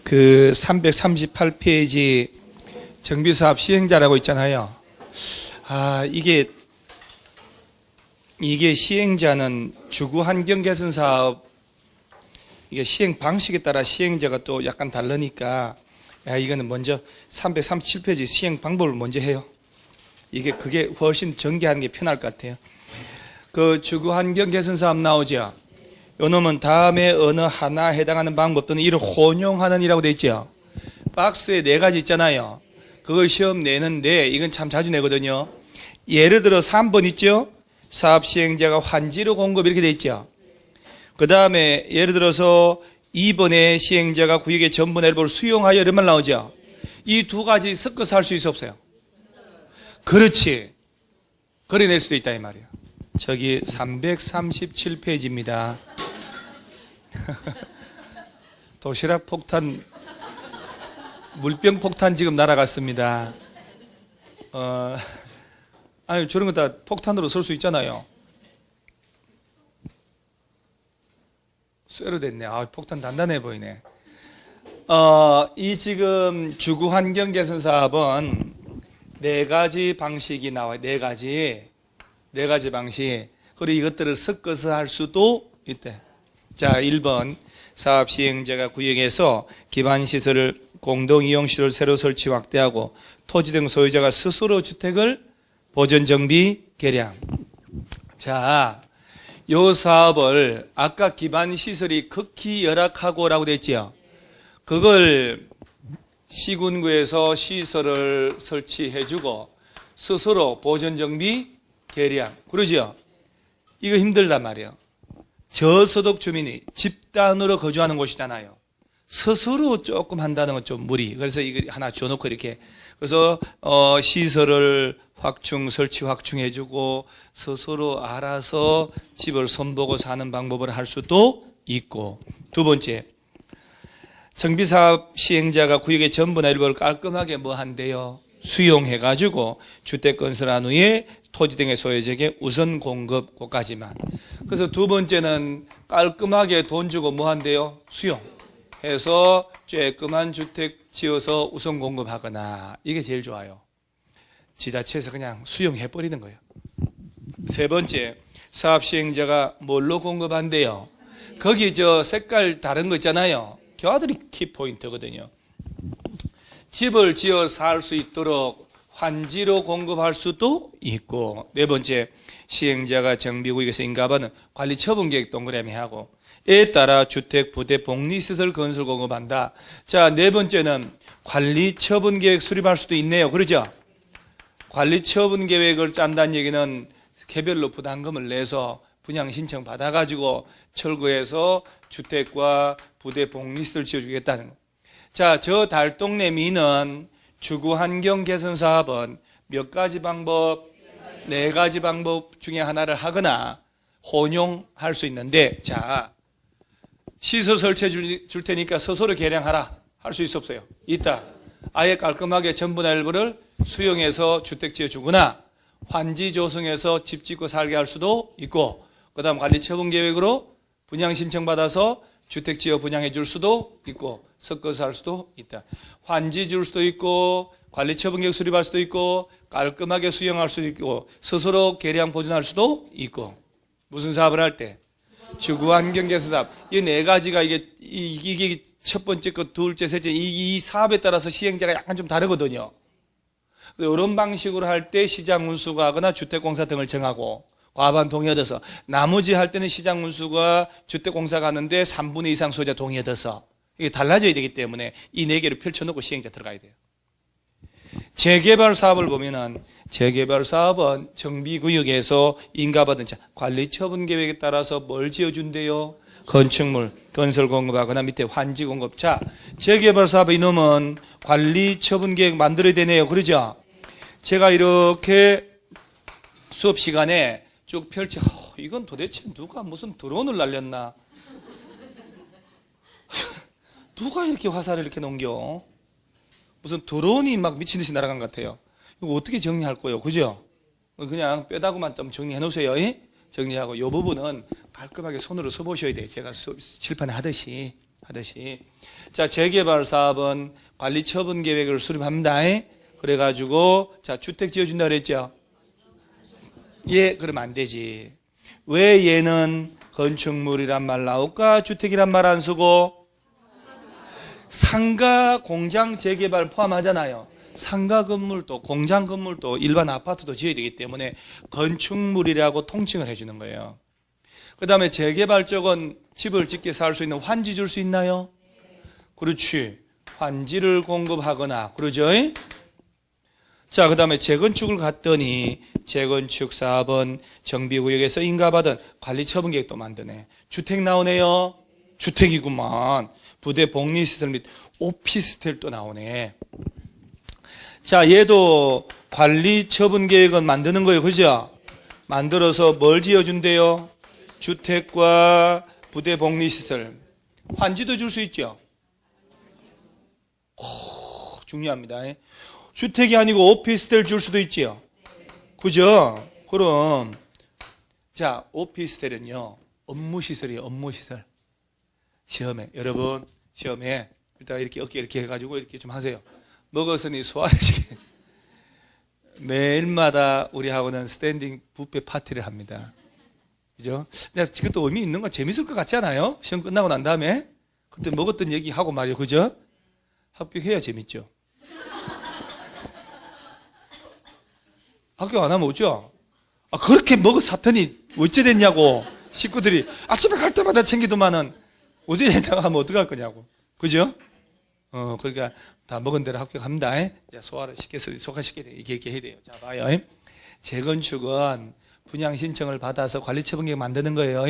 그 338페이지 정비사업 시행자라고 있잖아요. 이게 시행자는 주거 환경 개선 사업, 이게 시행 방식에 따라 시행자가 또 약간 다르니까, 이거는 먼저 337페이지 시행 방법을 먼저 해요. 그게 훨씬 전개하는 게 편할 것 같아요. 그 주거 환경 개선 사업 나오죠. 요 놈은 다음에 어느 하나 해당하는 방법 또는 이를 혼용하는 이라고 되어 있죠. 박스에 4가지 있잖아요. 그걸 시험 내는데 이건 참 자주 내거든요. 예를 들어 3번 있죠. 사업 시행자가 환지로 공급 이렇게 되어 있죠. 그 다음에 예를 들어서 2번에 시행자가 구역의 전분의 일부를 수용하여 이런 말 나오죠. 이 2가지 섞어서 할 수 있어 없어요? 그렇지. 그려낼 수도 있다 이 말이에요. 저기 337페이지입니다. 도시락 폭탄, 물병 폭탄 지금 날아갔습니다. 아니 저런 거 다 폭탄으로 쏠 수 있잖아요. 쇠로 됐네. 폭탄 단단해 보이네. 이 지금 주거 환경 개선 사업은 4가지 방식이 나와요. 4가지 방식. 그리고 이것들을 섞어서 할 수도 있대. 자, 1번. 사업 시행자가 구역에서 기반시설을 공동이용시설 새로 설치 확대하고 토지 등 소유자가 스스로 주택을 보존 정비 개량. 자, 요 사업을 아까 기반시설이 극히 열악하고라고 됐지요. 그걸 시군구에서 시설을 설치해주고 스스로 보존 정비 개량. 그러죠? 이거 힘들단 말이에요. 저소득 주민이 집단으로 거주하는 곳이잖아요. 스스로 조금 한다는 건 좀 무리. 그래서 이거 하나 줘놓고 이렇게. 그래서 시설을 설치 확충해주고 스스로 알아서 집을 손보고 사는 방법을 할 수도 있고. 2번째, 정비사업 시행자가 구역의 전부나 일부를 깔끔하게 뭐 한대요? 수용해가지고 주택 건설한 후에 토지 등의 소유자에게 우선 공급, 그까지만. 그래서 2번째는 깔끔하게 돈 주고 뭐 한대요? 수용해서 쬐끔한 주택 지어서 우선 공급하거나. 이게 제일 좋아요. 지자체에서 그냥 수용해버리는 거예요. 3번째, 사업 시행자가 뭘로 공급한대요? 거기 색깔 다른 거 있잖아요. 교화들이 키포인트거든요. 집을 지어 살 수 있도록 환지로 공급할 수도 있고. 4번째, 시행자가 정비구역에서 인가받은 관리처분계획 동그라미 하고 이에 따라 주택, 부대, 복리시설 건설 공급한다. 자, 4번째는 관리처분계획 수립할 수도 있네요. 그러죠? 관리처분계획을 짠다는 얘기는 개별로 부담금을 내서 분양 신청 받아가지고 철거해서 주택과 부대, 복리시설 지어주겠다는 거. 자, 저 달동네 미는 주거 환경 개선 사업은 몇 가지 방법? 4가지 방법 중에 하나를 하거나 혼용할 수 있는데, 자, 시설 설치해 줄 테니까 스스로 개량하라. 할 수 있어 없어요? 있다. 아예 깔끔하게 전부나 일부를 수용해서 주택 지어주거나 환지 조성해서 집 짓고 살게 할 수도 있고, 그 다음 관리처분 계획으로 분양 신청 받아서 주택 지어 분양해 줄 수도 있고, 섞어서 할 수도 있다. 환지 줄 수도 있고, 관리처분 계획 수립할 수도 있고, 깔끔하게 수용할 수도 있고, 스스로 개량 보존할 수도 있고. 무슨 사업을 할 때? 주거 환경 개선 사업. 이 4가지가 이게 첫 번째 거, 둘째, 셋째, 이 사업에 따라서 시행자가 약간 좀 다르거든요. 이런 방식으로 할 때 시장 운수가 하거나 주택공사 등을 정하고, 과반 동의 얻어서, 나머지 할 때는 시장 운수가 주택공사가 하는데 3분의 2 이상 소유자 동의 얻어서, 이게 달라져야 되기 때문에 이 4개를 펼쳐놓고 시행자 들어가야 돼요. 재개발 사업을 보면은, 재개발 사업은 정비구역에서 인가받은 관리처분 계획에 따라서 뭘 지어준대요? 건축물, 건설 공급하거나 밑에 환지 공급. 자, 재개발 사업 이놈은 관리처분 계획 만들어야 되네요. 그러죠? 제가 이렇게 수업 시간에 쭉 펼쳐, 이건 도대체 누가 무슨 드론을 날렸나? 누가 이렇게 화살을 이렇게 넘겨? 무슨 드론이 막 미친 듯이 날아간 것 같아요. 이거 어떻게 정리할 거예요? 그죠? 그냥 뼈다구만 좀 정리해 놓으세요. 정리하고 이 부분은 깔끔하게 손으로 써보셔야 돼요. 제가 칠판에 하듯이. 하듯이. 자, 재개발 사업은 관리 처분 계획을 수립합니다. 그래가지고, 자, 주택 지어준다 그랬죠? 예, 그러면 안 되지. 왜 얘는 건축물이란 말 나올까? 주택이란 말 안 쓰고? 상가, 공장, 재개발 포함하잖아요. 상가 건물도, 공장 건물도, 일반 아파트도 지어야 되기 때문에 건축물이라고 통칭을 해주는 거예요. 그 다음에 재개발 쪽은 집을 짓게 살 수 있는 환지 줄 수 있나요? 그렇지. 환지를 공급하거나, 그러죠? 자, 그 다음에 재건축을 갔더니 재건축 사업은 정비구역에서 인가받은 관리처분 계획도 만드네. 주택 나오네요. 주택이구만. 부대 복리시설 및 오피스텔도 나오네. 자, 얘도 관리처분 계획은 만드는 거예요. 그죠? 만들어서 뭘 지어준대요? 주택과 부대 복리시설. 환지도 줄 수 있죠? 중요합니다. 주택이 아니고 오피스텔 줄 수도 있지요. 그죠? 그럼 자, 오피스텔은요 업무시설이에요. 업무시설. 시험에 여러분 시험에 일단 이렇게 어깨 이렇게 해가지고 이렇게 좀 하세요. 먹었으니 소화시키. 매일마다 우리 학원은 스탠딩 뷔페 파티를 합니다. 그죠? 근데 그것도 의미 있는 건 재밌을 것 같지 않아요? 시험 끝나고 난 다음에 그때 먹었던 얘기 하고 말이에요. 그죠? 합격해야 재밌죠. 합격 안 하면 오죠? 아, 그렇게 먹어 샀더니 어째 됐냐고. 식구들이 아침에 갈 때마다 챙기더만은 어디 했다가 하면 어떡할 거냐고. 그죠? 그러니까 다 먹은 대로 합격합니다. 자, 소화를 시켜서 소화시켜야 돼. 이렇게 해야 돼요. 자, 봐요. 재건축은 분양 신청을 받아서 관리처분계획 만드는 거예요.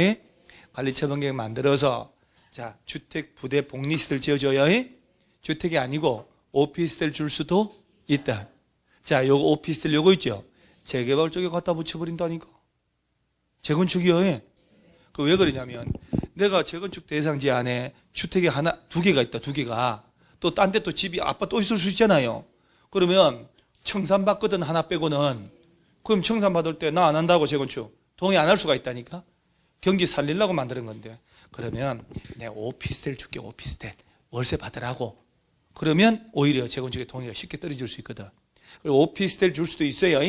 관리처분계획 만들어서 자, 주택 부대 복리시설 지어줘요. 주택이 아니고 오피스텔 줄 수도 있다. 자, 요거 오피스텔 요거 있죠? 재개발 쪽에 갖다 붙여버린다니까. 재건축이요. 그 왜 그러냐면 내가 재건축 대상지 안에 주택이 하나, 두 개가 있다. 두 개가. 또 딴 데 또 집이 아빠 또 있을 수 있잖아요. 그러면 청산받거든 하나 빼고는. 그럼 청산받을 때 나 안 한다고 재건축. 동의 안 할 수가 있다니까. 경기 살리려고 만드는 건데. 그러면 내가 오피스텔 줄게. 오피스텔. 월세 받으라고. 그러면 오히려 재건축에 동의가 쉽게 떨어질 수 있거든. 그리고 오피스텔 줄 수도 있어요.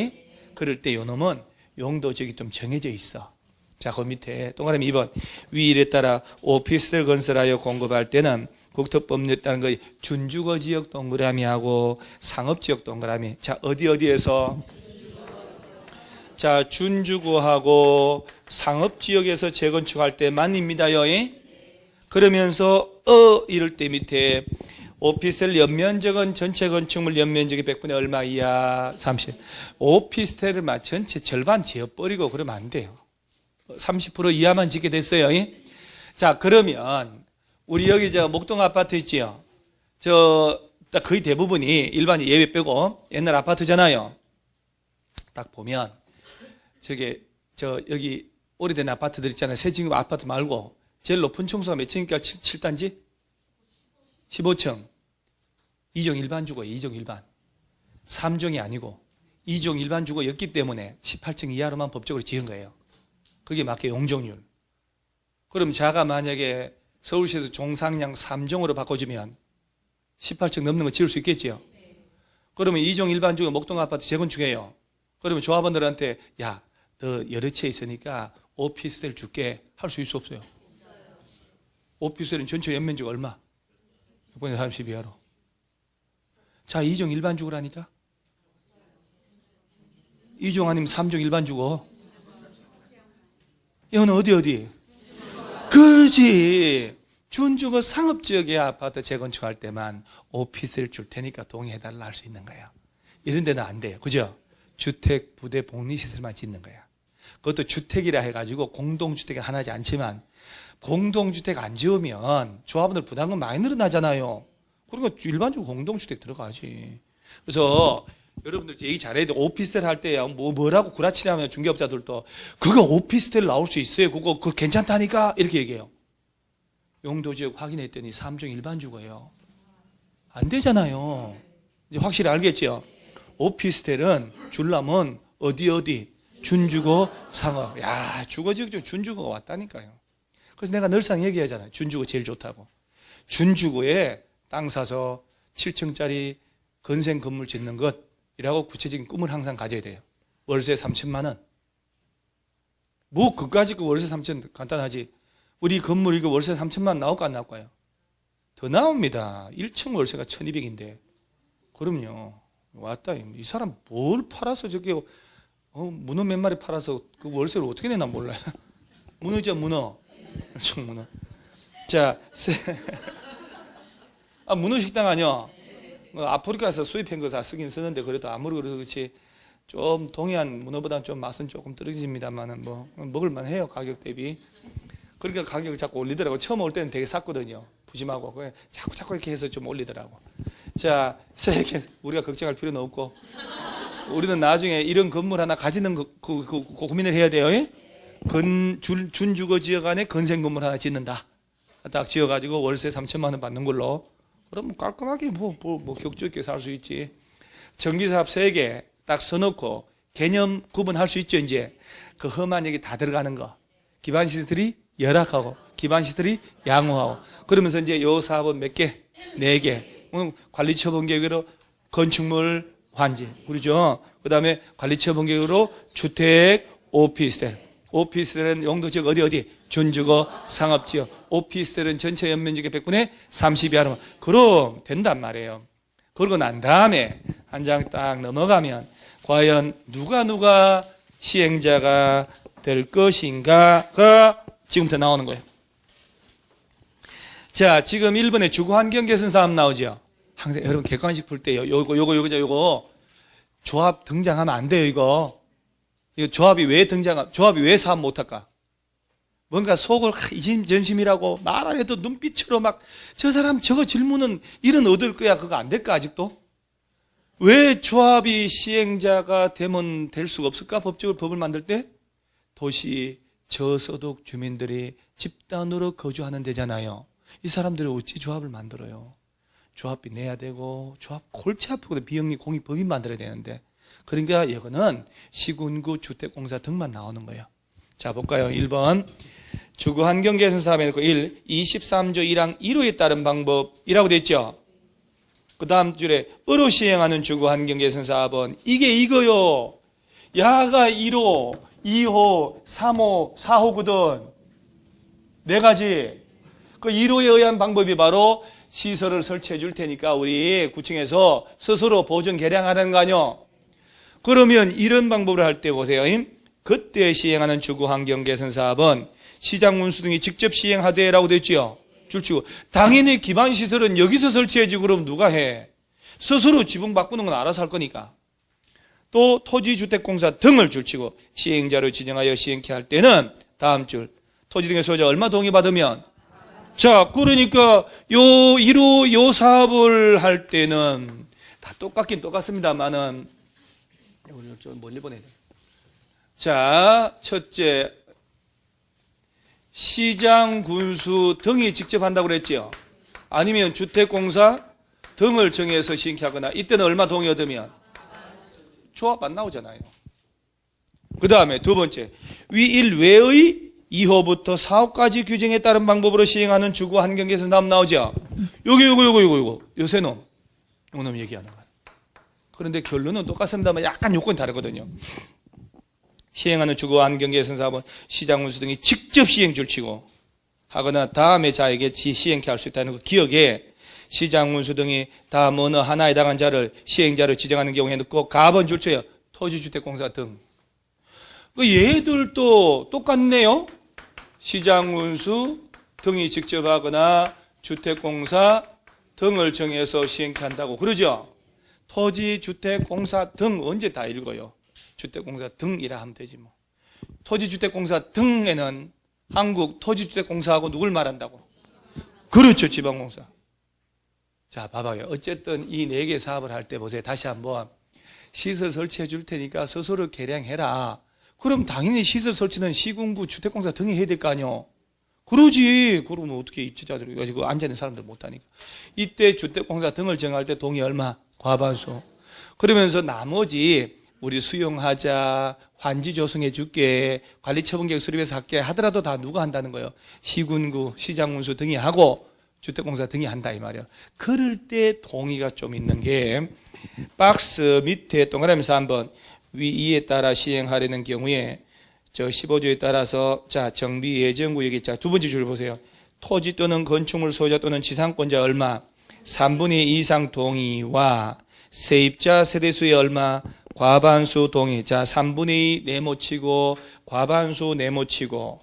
그럴 때 요 놈은 용도지역이 좀 정해져 있어. 자, 그 밑에 동그라미 2번. 위 일에 따라 오피스텔 건설하여 공급할 때는 국토법률에 따른 거 준주거 지역 동그라미하고 상업 지역 동그라미. 자, 어디에서? 자, 준주거하고 상업 지역에서 재건축할 때만입니다요. 그러면서 이럴 때 밑에 오피스텔 연면적은 전체 건축물 연면적이 100분의 얼마 이하? 30. 오피스텔을 전체 절반 지어버리고 그러면 안 돼요. 30% 이하만 짓게 됐어요. 자, 그러면 우리 여기 목동 아파트 있지요? 딱 거의 대부분이 일반 예외 빼고 옛날 아파트잖아요. 딱 보면 여기 오래된 아파트들 있잖아요. 새 지금 아파트 말고 제일 높은 층수가 몇 층입니까? 7단지? 15층. 2종 일반 주거예요. 2종 일반. 3종이 아니고 2종 일반 주거였기 때문에 18층 이하로만 법적으로 지은 거예요. 그게 맞게 용적률. 그럼 자가 만약에 서울시에서 종상량 3종으로 바꿔주면 18층 넘는 거 지을 수 있겠지요? 그러면 2종 일반 주거 목동 아파트 재건축해요. 그러면 조합원들한테 야, 너 여러 채 있으니까 오피스텔 줄게 할 수 있어 없어요? 오피스텔은 전체 연면적 얼마? 6분의 30 이하로. 자, 2종 일반 주거라니까? 2종 아니면 3종 일반 주거. 이건 어디? 그렇지. 준주거 상업지역의 아파트 재건축할 때만 오피스를 줄 테니까 동의해달라 할 수 있는 거예요. 이런 데는 안 돼요. 그죠? 주택, 부대, 복리시설만 짓는 거야. 그것도 주택이라 해가지고 공동주택이 하나지 않지만 공동주택 안 지으면 조합원들 부담금 많이 늘어나잖아요. 그러니까 일반적으로 공동주택 들어가지. 그래서 여러분들 얘기 잘해야 돼. 오피스텔 할 때 뭐라고 구라치냐면 중개업자들도 그거 오피스텔 나올 수 있어요. 그거 괜찮다니까 이렇게 얘기해요. 용도지역 확인했더니 3종 일반 주거예요. 안 되잖아요. 이제 확실히 알겠죠? 오피스텔은 줄라면 어디 준주거 상업. 야, 주거지역 중 준주거가 왔다니까요. 그래서 내가 늘상 얘기하잖아요. 준주거 제일 좋다고. 준주거에 땅 사서 7층짜리 건생 건물 짓는 것이라고 구체적인 꿈을 항상 가져야 돼요. 월세 3천만 원. 뭐 그까짓 거 월세 3천 간단하지. 우리 건물 이거 월세 3천만 원 나올까 안 나올까요? 더 나옵니다. 1층 월세가 1200인데. 그럼요. 왔다. 이 사람 뭘 팔아서 저게 문어 몇 마리 팔아서 그 월세를 어떻게 내나 몰라요. 문어죠, 문어. 엄청 문어. 자, 문어 식당 아니야. 아프리카에서 수입한 거 다 쓰긴 쓰는데 그래도 아무리 그렇지 좀 동해안 문어보다는 좀 맛은 조금 떨어집니다만은 뭐 먹을만 해요, 가격 대비. 그러니까 가격을 자꾸 올리더라고. 처음 올 때는 되게 쌌거든요. 부심하고. 자꾸 이렇게 해서 좀 올리더라고. 자, 세계 우리가 걱정할 필요는 없고 우리는 나중에 이런 건물 하나 가지는 고민을 해야 돼요. 예? 준주거 지역 안에 건생 건물 하나 짓는다. 딱 지어가지고 월세 3천만 원 받는 걸로. 그럼 깔끔하게 뭐 격조 있게 살 수 있지. 전기사업 3개 딱 써놓고 개념 구분할 수 있죠. 이제 그 험한 얘기 다 들어가는 거. 기반시설이 열악하고 기반시설이 양호하고 그러면서 이제 요 사업은 몇 개? 4개. 관리처분 계획으로 건축물 환지. 그러죠. 그 다음에 관리처분 계획으로 주택, 오피스텔. 오피스텔은 용도 지역 어디? 준주거 상업지역. 오피스텔은 전체 연면적의 100분의 30 이하로. 그럼 된단 말이에요. 그러고 난 다음에 한 장 딱 넘어가면 과연 누가 시행자가 될 것인가가 지금부터 나오는 거예요. 자, 지금 1번에 주거환경 개선 사업 나오죠. 항상 여러분 객관식 풀 때요. 요거 조합 등장하면 안 돼요, 이거 조합이 왜 사업 못 할까? 뭔가 속을 이심전심이라고 말 안 해도 눈빛으로 막 저 사람 저거 질문은 이런 얻을 거야. 그거 안 될까 아직도? 왜 조합이 시행자가 되면 될 수가 없을까? 법을 만들 때 도시 저소득 주민들이 집단으로 거주하는 데잖아요. 이 사람들이 어찌 조합을 만들어요? 조합비 내야 되고 조합 골치 아프거든. 비영리 공익법인 만들어야 되는데. 그러니까 이거는 시군구 주택공사 등만 나오는 거예요. 자, 볼까요? 1번 주거환경개선 사업에 놓고 1. 23조 1항 1호에 따른 방법이라고 되어 있죠. 그 다음 줄에 으로 시행하는 주거환경개선 사업은 이게 이거요. 야가 1호, 2호, 3호, 4호거든. 4가지. 그 1호에 의한 방법이 바로 시설을 설치해 줄 테니까 우리 구청에서 스스로 보존 개량하는 거 아니요. 그러면 이런 방법을 할 때 보세요. 그때 시행하는 주거환경개선 사업은 시장군수 등이 직접 시행하되라고 되어 있죠. 줄치고 당연히 기반시설은 여기서 설치해지. 그럼 누가 해? 스스로 지붕 바꾸는 건 알아서 할 거니까. 또 토지주택공사 등을 줄치고 시행자로 지정하여 시행케 할 때는 다음 줄 토지 등의 소유자 얼마 동의받으면. 자, 그러니까 요 1호 요 사업을 할 때는 다 똑같긴 똑같습니다만은 우리 좀 멀리 보내야 돼. 자, 첫째 시장, 군수 등이 직접 한다고 그랬지요. 아니면 주택공사 등을 정해서 시행케 하거나 이때는 얼마 동의 얻으면 조합 안 나오잖아요. 그 다음에 두 번째 위 1 외의 2호부터 4호까지 규정에 따른 방법으로 시행하는 주거환경개선 다음 나오죠. 요새 놈 얘기하는 거예요. 그런데 결론은 똑같습니다만 약간 요건이 다르거든요. 시행하는 주거환경개선 사업은 시장군수 등이 직접 시행 줄치고 하거나 다음에 자에게 시행케 할 수 있다는 거 기억에 시장군수 등이 다음 어느 하나에 해당한 자를 시행자로 지정하는 경우에 넣고 가번 줄쳐요. 토지주택공사 등. 얘들도 똑같네요. 시장군수 등이 직접 하거나 주택공사 등을 정해서 시행케 한다고 그러죠. 토지주택공사 등 언제 다 읽어요? 주택공사 등이라 하면 되지 뭐. 토지주택공사 등에는 한국 토지주택공사하고 누굴 말한다고? 그렇죠. 지방공사. 자, 봐봐요. 어쨌든 이 4개 사업을 할 때 보세요. 다시 한번 시설 설치해 줄 테니까 스스로 개량해라. 그럼 당연히 시설 설치는 시군구 주택공사 등이 해야 될 거 아니요. 그러지. 그러면 어떻게 입주자들이 가지고 앉아있는 사람들 못하니까. 이때 주택공사 등을 정할 때 동의 얼마? 과반수. 그러면서 나머지 우리 수용하자, 환지 조성해 줄게, 관리처분계획 수립해서 할게 하더라도 다 누가 한다는 거예요? 시군구, 시장군수 등이 하고 주택공사 등이 한다 이 말이에요. 그럴 때 동의가 좀 있는 게 박스 밑에 동그라미 3번 위에 따라 시행하려는 경우에 저 15조에 따라서 자 정비 예정구역이 자 두 번째 줄 보세요. 토지 또는 건축물 소유자 또는 지상권자 얼마 3분의 2 이상 동의와 세입자 세대수의 얼마 과반수 동의. 자 3분의 2 네모치고 과반수 네모치고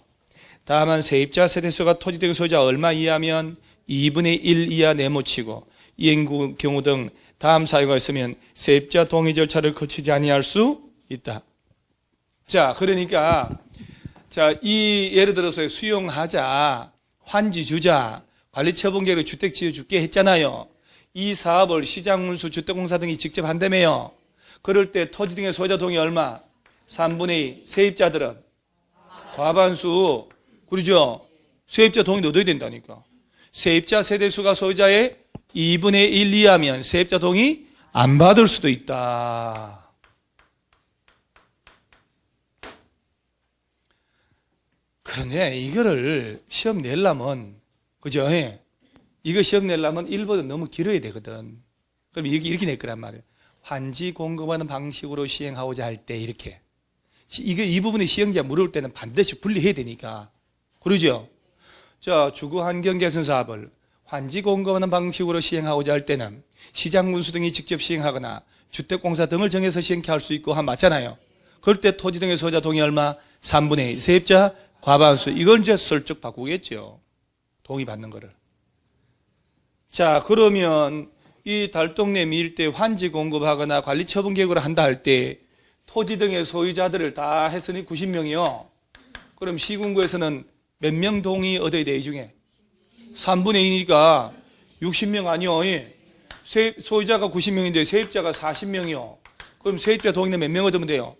다만 세입자 세대수가 토지 등 소유자 얼마 이하면 2분의 1 이하 네모치고 이 경우 등 다음 사유가 있으면 세입자 동의 절차를 거치지 아니할 수 있다. 자 그러니까 자 이 예를 들어서 수용하자 환지 주자 관리처분계획으로 주택 지어줄게 했잖아요. 이 사업을 시장운수 주택공사 등이 직접 한다며요. 그럴 때 토지 등의 소유자 동의 얼마? 3분의 2 세입자들은 과반수 그러죠? 세입자 동의 얻어야 된다니까. 세입자 세대수가 소유자의 2분의 1 이하면 세입자 동의 안 받을 수도 있다. 그런데 이거를 시험 내려면 그죠? 이거 시험 내려면 1번은 너무 길어야 되거든. 그럼 이렇게 낼 거란 말이에요. 환지 공급하는 방식으로 시행하고자 할 때 이렇게. 이 부분이 시행자 물을 때는 반드시 분리해야 되니까. 그러죠? 자, 주거 환경 개선 사업을 환지 공급하는 방식으로 시행하고자 할 때는 시장군수 등이 직접 시행하거나 주택공사 등을 정해서 시행케 할 수 있고 한 맞잖아요. 그럴 때 토지 등의 소유자 동의 얼마? 3분의 1 세입자 과반수. 이걸 이제 슬쩍 바꾸겠죠. 동의 받는 거를. 자, 그러면 이 달동네 밀대 환지 공급하거나 관리 처분 계획을 한다 할 때 토지 등의 소유자들을 다 했으니 90명이요. 그럼 시군구에서는 몇 명 동의 얻어야 돼, 이 중에? 3분의 2니까 60명 아니요. 소유자가 90명인데 세입자가 40명이요. 그럼 세입자 동의는 몇 명 얻으면 돼요?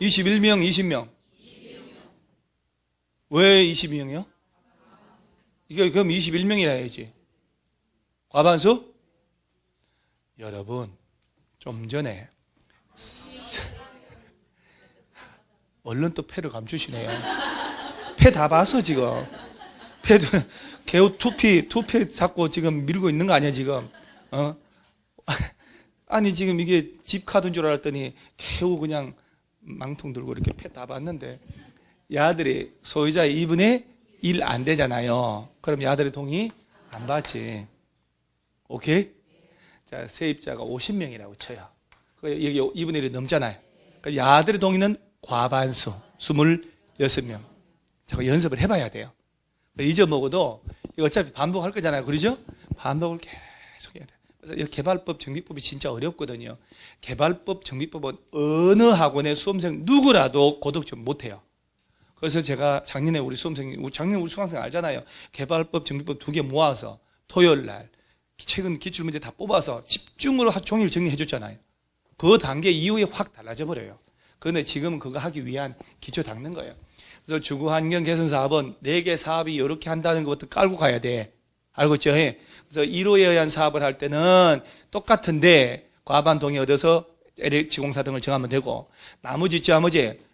21명, 20명. 왜 22명이요? 이게 그럼 21명이라 해야지. 과반수? 여러분, 좀 전에 얼른 또 패를 감추시네요. 패 다 봤어 지금. 패도 개우 투피 잡고 지금 밀고 있는 거 아니야 지금? 아니 지금 이게 집 카드인 줄 알았더니 개우 그냥 망통 들고 이렇게 패 다 봤는데 야들이 소유자의 2분의 1 안 되잖아요. 그럼 야들의 동의 안 받지. 오케이? 자, 세입자가 50명이라고 쳐요. 여기 2분의 1이 넘잖아요. 그러니까 야들의 동의는 과반수 26명. 자꾸 연습을 해봐야 돼요. 잊어먹어도 이거 어차피 반복할 거잖아요. 그러죠? 반복을 계속 해야 돼요. 그래서 이 개발법 정비법이 진짜 어렵거든요. 개발법 정비법은 어느 학원의 수험생 누구라도 고득점 못해요. 그래서 제가 작년에 우리 수험생, 작년 우리 수강생 알잖아요. 개발법 정비법 2개 모아서 토요일 날 최근 기출문제 다 뽑아서 집중으로 하루 종일 정리해 줬잖아요. 그 단계 이후에 확 달라져 버려요. 그런데 지금은 그거 하기 위한 기초 닦는 거예요. 그래서 주거환경 개선 사업은 4개 사업이 이렇게 한다는 것부터 깔고 가야 돼. 알겠죠? 그래서 1호에 의한 사업을 할 때는 똑같은데 과반 동의 얻어서 LH공사 등을 정하면 되고 나머지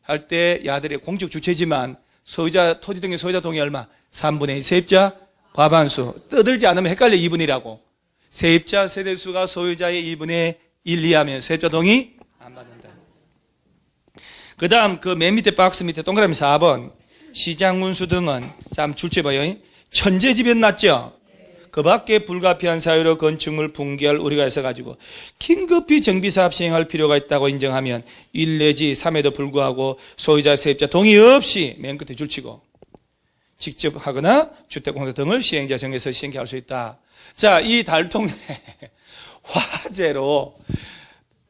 할 때 야들이 공적 주체지만 소유자 토지 등의 소유자 동의 얼마? 3분의 2 세입자 과반수. 떠들지 않으면 헷갈려 2분이라고. 세입자 세대수가 소유자의 2분의 1 이하면 세입자 동의 안 받는다. 그 다음 그 맨 밑에 박스 밑에 동그라미 4번 시장운수 등은 참 줄쳐봐요. 천재지변 났죠? 그 밖에 불가피한 사유로 건축물 붕괴할 우려가 있어가지고 긴급히 정비사업 시행할 필요가 있다고 인정하면 1 내지 3에도 불구하고 소유자 세입자 동의 없이 맨 끝에 줄치고 직접 하거나 주택공사 등을 시행자 정해서 시행케 할 수 있다. 자, 이 달동네 화재로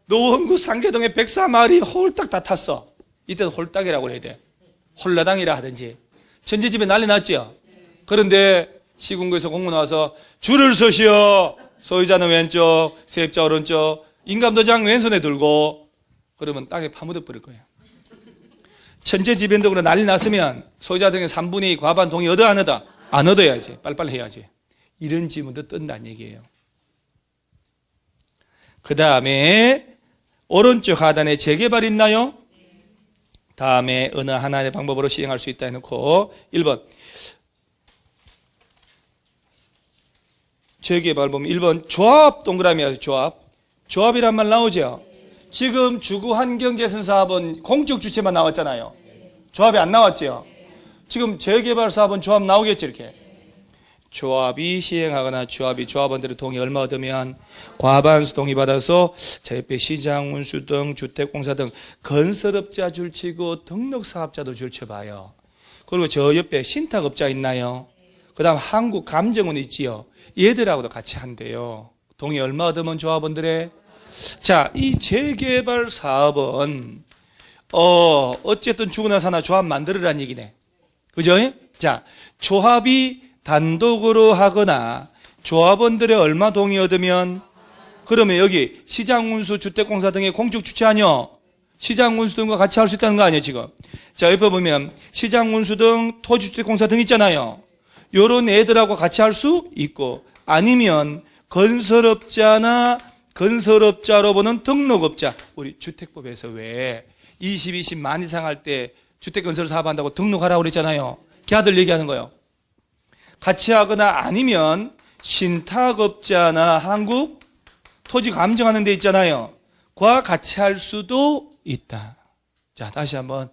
노원구 상계동에 104마을이 홀딱 다 탔어. 이때는 홀딱이라고 해야 돼. 홀라당이라 하든지. 천재집에 난리 났죠. 그런데 시군구에서 공문 와서 줄을 서시오. 소유자는 왼쪽, 세입자 오른쪽, 인감도장 왼손에 들고 그러면 땅에 파묻어 버릴 거예요. 천재지변적으로 난리 났으면 소유자 등의 3분의 2 과반 동의 얻어 안 얻어? 안 얻어야지. 빨리빨리 해야지. 이런 지문도 뜬다는 얘기예요. 그 다음에 오른쪽 하단에 재개발 있나요? 다음에 어느 하나의 방법으로 시행할 수 있다 해놓고 1번 재개발 보면 1번 조합 동그라미야. 조합이란 말 나오죠. 지금 주거환경개선사업은 공적 주체만 나왔잖아요. 조합이 안 나왔죠. 지금 재개발 사업은 조합 나오겠죠. 이렇게 조합이 시행하거나 조합원들의 동의 얼마 얻으면 과반수 동의받아서 자 옆에 시장 운수 등 주택공사 등 건설업자 줄치고 등록사업자도 줄쳐봐요. 그리고 저 옆에 신탁업자 있나요? 그 다음 한국감정원 있지요. 얘들하고도 같이 한대요. 동의 얼마 얻으면 조합원들의 자, 이 재개발 사업은 어쨌든 죽으나 사나 조합 만들으란 얘기네. 그죠? 자, 조합이 단독으로 하거나 조합원들의 얼마 동의 얻으면 그러면 여기 시장운수 주택공사 등의 공적 주체 아니요? 시장운수 등과 같이 할 수 있다는 거 아니에요 지금? 자, 옆에 보면 시장운수 등 토지주택공사 등 있잖아요. 요런 애들하고 같이 할 수 있고 아니면 건설업자로 보는 등록업자. 우리 주택법에서 왜 20, 만 이상 할 때 주택건설 사업한다고 등록하라고 그랬잖아요. 걔들 얘기하는 거예요. 같이 하거나 아니면 신탁업자나 한국 토지 감정하는 데 있잖아요. 그와 같이 할 수도 있다. 자, 다시 한번.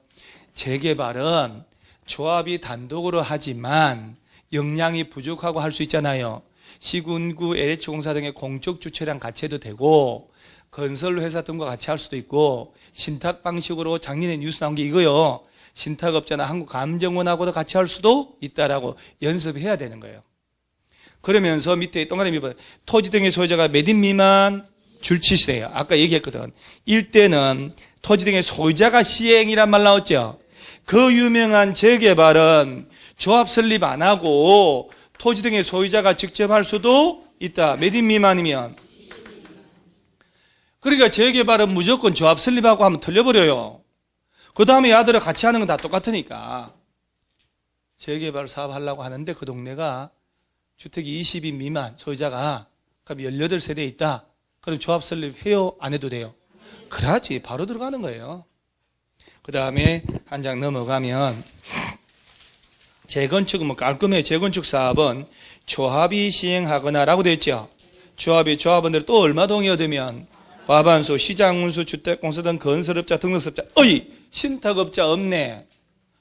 재개발은 조합이 단독으로 하지만 역량이 부족하고 할 수 있잖아요. 시군구, LH공사 등의 공적 주체랑 같이 해도 되고 건설회사 등과 같이 할 수도 있고 신탁 방식으로 작년에 뉴스 나온 게 이거요. 신탁업자나 한국감정원하고도 같이 할 수도 있다라고 연습해야 되는 거예요. 그러면서 밑에 동그라미 봐. 토지 등의 소유자가 몇 인 미만 줄치시래요. 아까 얘기했거든. 일대는 토지 등의 소유자가 시행이란 말 나왔죠. 그 유명한 재개발은 조합 설립 안 하고 토지 등의 소유자가 직접 할 수도 있다. 몇 인 미만이면. 그러니까 재개발은 무조건 조합 설립하고 하면 틀려버려요. 그 다음에 야들을 같이 하는 건 다 똑같으니까. 재개발 사업 하려고 하는데 그 동네가 주택이 20인 미만 소유자가 그럼 18세대에 있다. 그럼 조합 설립해요? 안 해도 돼요? 그래야지. 바로 들어가는 거예요. 그 다음에 한 장 넘어가면 재건축은 뭐 깔끔해요. 재건축 사업은 조합이 시행하거나 라고 되어 있죠. 조합원들 또 얼마 동의 얻으면 과반수, 시장운수, 주택공사 등 건설업자, 등록업자. 신탁업자 없네.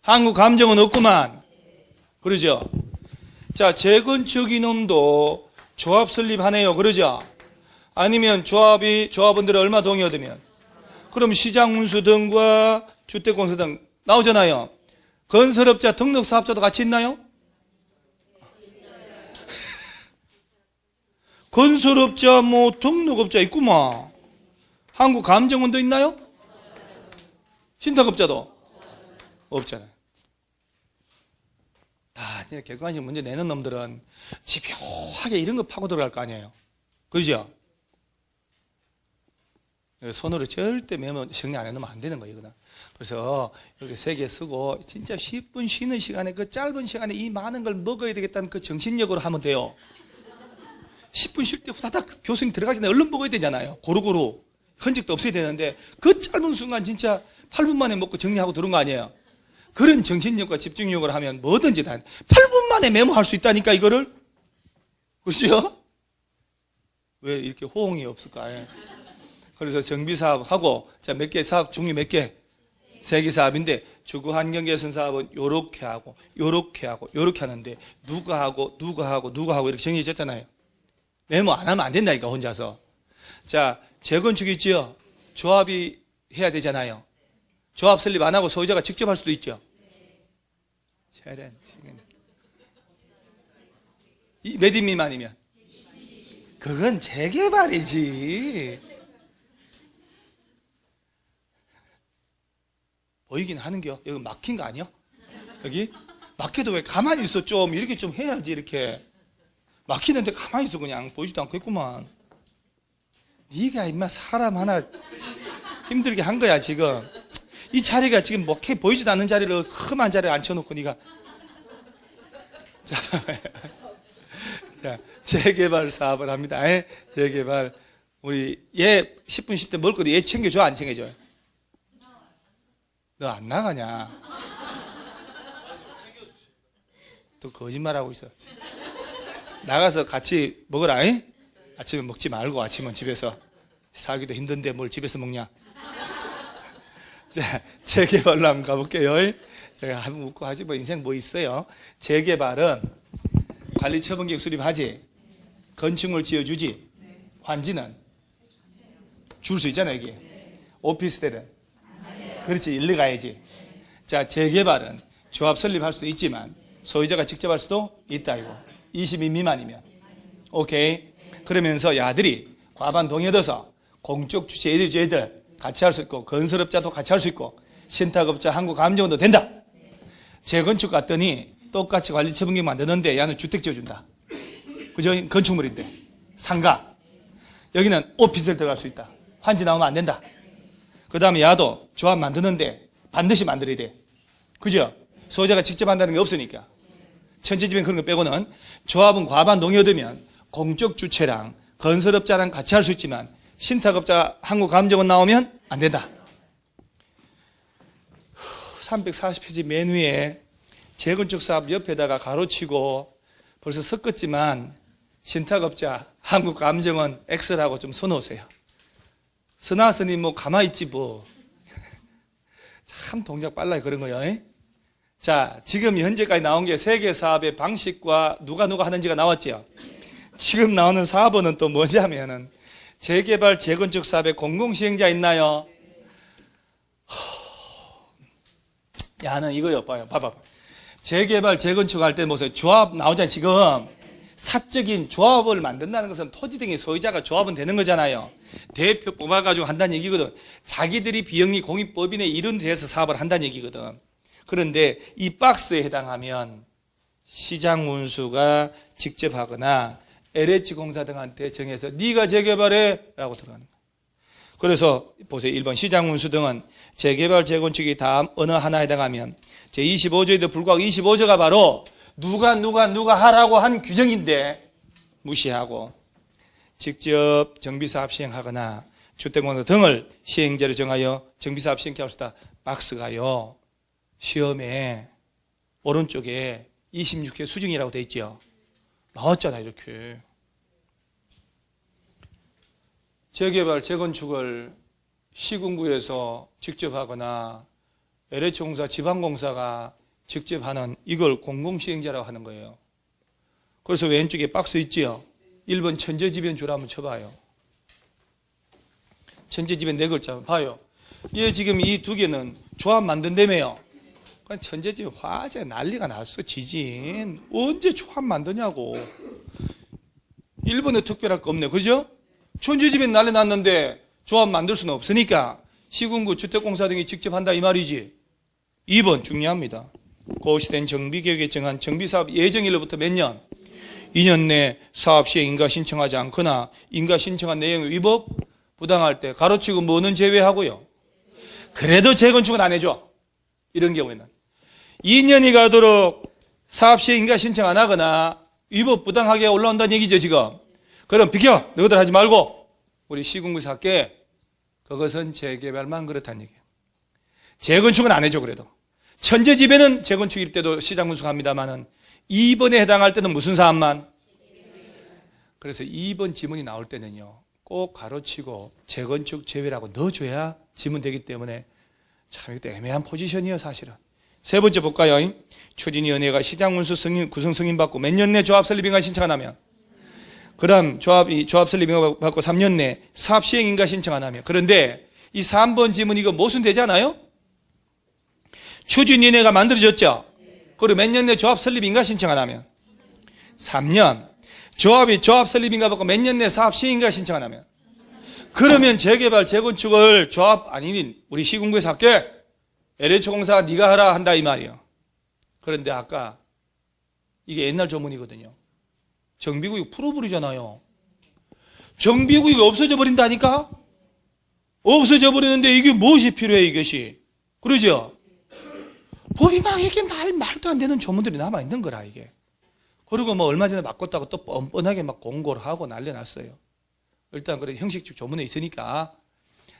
한국감정은 없구만. 그러죠. 자, 재건축 이놈도 조합 설립하네요. 그러죠. 아니면 조합원들이 얼마 동의 얻으면 그럼 시장운수 등과 주택공사 등 나오잖아요. 건설업자, 등록사업자도 같이 있나요? 건설업자, 등록업자 있구만. 한국감정원도 있나요? 신탁업자도 없잖아요. 진짜 객관식 문제 내는 놈들은 집요하게 이런 거 파고 들어갈 거 아니에요. 그죠? 손으로 절대 메모 정리 안 해놓으면 안 되는 거예요, 이거는. 그래서 여기 3개 쓰고 진짜 10분 쉬는 시간에 그 짧은 시간에 이 많은 걸 먹어야 되겠다는 그 정신력으로 하면 돼요. 10분 쉴 때 후다닥 교수님 들어가기 전에 얼른 먹어야 되잖아요. 고루고루. 흔적도 없어야 되는데 그 짧은 순간 진짜 8분 만에 먹고 정리하고 들은 거 아니에요. 그런 정신력과 집중력을 하면 뭐든지 다 8분 만에 메모할 수 있다니까 이거를. 그렇죠? 왜 이렇게 호응이 없을까? 그래서 정비사업하고 자, 몇 개 사업 종류 몇 개? 3개 사업인데 주거환경개선 사업은 요렇게 하고 요렇게 하고 요렇게 하는데 누가 하고 이렇게 정리해줬잖아요. 메모 안 하면 안 된다니까 혼자서. 자, 재건축 있죠? 조합이 해야 되잖아요. 조합 설립 안 하고 소유자가 직접 할 수도 있죠. 몇 인 미만이면? 그건 재개발이지. 보이긴 하는겨. 여기 막힌 거 아니야? 여기? 막혀도 왜 가만히 있어 좀 이렇게 좀 해야지 이렇게. 막히는데 가만히 있어 그냥 보이지도 않고 있구만. 네가 임마 사람 하나 힘들게 한 거야 지금. 이 자리가 지금 뭐 보이지도 않는 자리를 험한 자리에 앉혀놓고 네가. 자, 재개발 사업을 합니다. 재개발. 우리 얘 10분 쉴 때 먹을 것도 얘 챙겨줘 안 챙겨줘요? 너 안 나가냐? 또 거짓말하고 있어. 나가서 같이 먹으라. 잉? 아침에 먹지 말고 아침은 집에서 살기도 힘든데 뭘 집에서 먹냐. 자, 재개발로 한번 가볼게요. 제가 한번 묻고 하지 뭐 인생 뭐 있어요. 재개발은 관리처분계획 수립하지, 건축물 지어주지, 환지는 줄 수 있잖아요. 여기 오피스텔은 그렇지, 일리 가야지. 자, 재개발은 조합 설립할 수도 있지만 소유자가 직접 할 수도 있다 이거. 20인 미만이면 오케이. 그러면서 야들이 과반 동의 얻어서 공적 주체 애들 같이 할 수 있고, 건설업자도 같이 할 수 있고, 신탁업자 한국감정원도 된다. 재건축 갔더니 똑같이 관리처분계획 만드는데 야는 주택 지어준다. 그죠? 건축물인데 상가. 여기는 오피스텔 들어갈 수 있다. 환지 나오면 안 된다. 그 다음에 야도 조합 만드는데 반드시 만들어야 돼. 그죠? 소유자가 직접 한다는 게 없으니까. 천재집행 그런 거 빼고는 조합은 과반 동의 얻으면 공적 주체랑 건설업자랑 같이 할 수 있지만 신탁업자 한국감정원 나오면 안 된다. 340페이지 맨 위에 재건축 사업 옆에다가 가로치고 벌써 섞었지만 신탁업자 한국감정원 X라고 좀 써놓으세요. 써놨으니 뭐 가만히 있지 뭐. 참 동작 빨라요 그런 거요. 자, 지금 현재까지 나온 게 세개 사업의 방식과 누가 하는지가 나왔죠. 지금 나오는 4번은 또 뭐냐면은 재개발 재건축 사업의 공공시행자 있나요? 야는 이거요. 봐봐. 재개발 재건축 할 때 보세요. 조합 나오잖아요. 지금 사적인 조합을 만든다는 것은 토지 등의 소유자가 조합은 되는 거잖아요. 대표 뽑아가지고 한다는 얘기거든. 자기들이 비영리 공익법인에 이런 데서 사업을 한다는 얘기거든. 그런데 이 박스에 해당하면 시장 운수가 직접 하거나 LH공사 등한테 정해서 네가 재개발해 라고 들어가는 거예요. 그래서 보세요. 1번 시장 운수 등은 재개발 재건축이 다음 어느 하나에 해당하면 제25조에도 불구하고 25조가 바로 누가 하라고 한 규정인데 무시하고 직접 정비사업 시행하거나 주택공사 등을 시행자로 정하여 정비사업 시행케 할 수 있다. 박스가요. 시험에 오른쪽에 26회 수정이라고 돼 있죠. 나왔잖아요. 이렇게. 재개발 재건축을 시군구에서 직접 하거나 LH공사 지방공사가 직접 하는 이걸 공공시행자라고 하는 거예요. 그래서 왼쪽에 박스 있지요. 1번 천재지변주라 한번 쳐봐요. 천재지변 4글자 봐요. 얘 지금 이 두 개는 조합 만든다며요. 천재지변 화재 난리가 났어. 지진 언제 조합 만드냐고. 1번에 특별할 거 없네. 그죠? 천재지변 난리 났는데 조합 만들 수는 없으니까 시군구 주택공사 등이 직접 한다 이 말이지. 2번 중요합니다. 고시된 정비계획에 정한 정비사업 예정일로부터 몇 년? 2년 내 사업 시행 인가 신청하지 않거나 인가 신청한 내용의 위법 부당할 때 가로치고 뭐는 제외하고요. 그래도 재건축은 안 해줘. 이런 경우에는 2년이 가도록 사업 시행 인가 신청 안 하거나 위법 부당하게 올라온다는 얘기죠 지금. 그럼 비켜. 너희들 하지 말고 우리 시군구에서 할게. 그것은 재개발만 그렇다는 얘기예요. 재건축은 안 해줘. 그래도 천재지변은 재건축일 때도 시장 운수합니다만은 2번에 해당할 때는 무슨 사업만? 그래서 2번 지문이 나올 때는요 꼭 가로치고 재건축 제외라고 넣어줘야 지문 되기 때문에 참 이것도 애매한 포지션이에요 사실은. 세 번째 볼까요? 추진위원회가 시장 운수 구성 승인 받고 몇 년 내 조합 설립 인가 신청 안 하면, 그 다음 조합 설립 인가 받고 3년 내 사업 시행 인가 신청 안 하면. 그런데 이 3번 지문 이거 모순되지 않아요? 추진위원회가 만들어졌죠? 그리고 몇 년 내 조합 설립 인가 신청 안 하면 3년. 조합 설립 인가 받고 몇 년 내 사업 시행 인가 신청 안 하면, 그러면 재개발 재건축을 조합 아닌 우리 시군구에서 할게. LH공사가 네가 하라 한다 이 말이에요. 그런데 아까 이게 옛날 조문이거든요. 정비구역 풀어버리잖아요. 정비구역이 없어져 버린다니까? 없어져 버리는데 이게 무엇이 필요해 이것이? 그러죠? 법이 막 이렇게 말도 안 되는 조문들이 남아있는 거라 이게. 그리고 뭐 얼마 전에 바꿨다고 또 뻔뻔하게 막 공고를 하고 난리 났어요. 일단 그래 형식적 조문에 있으니까.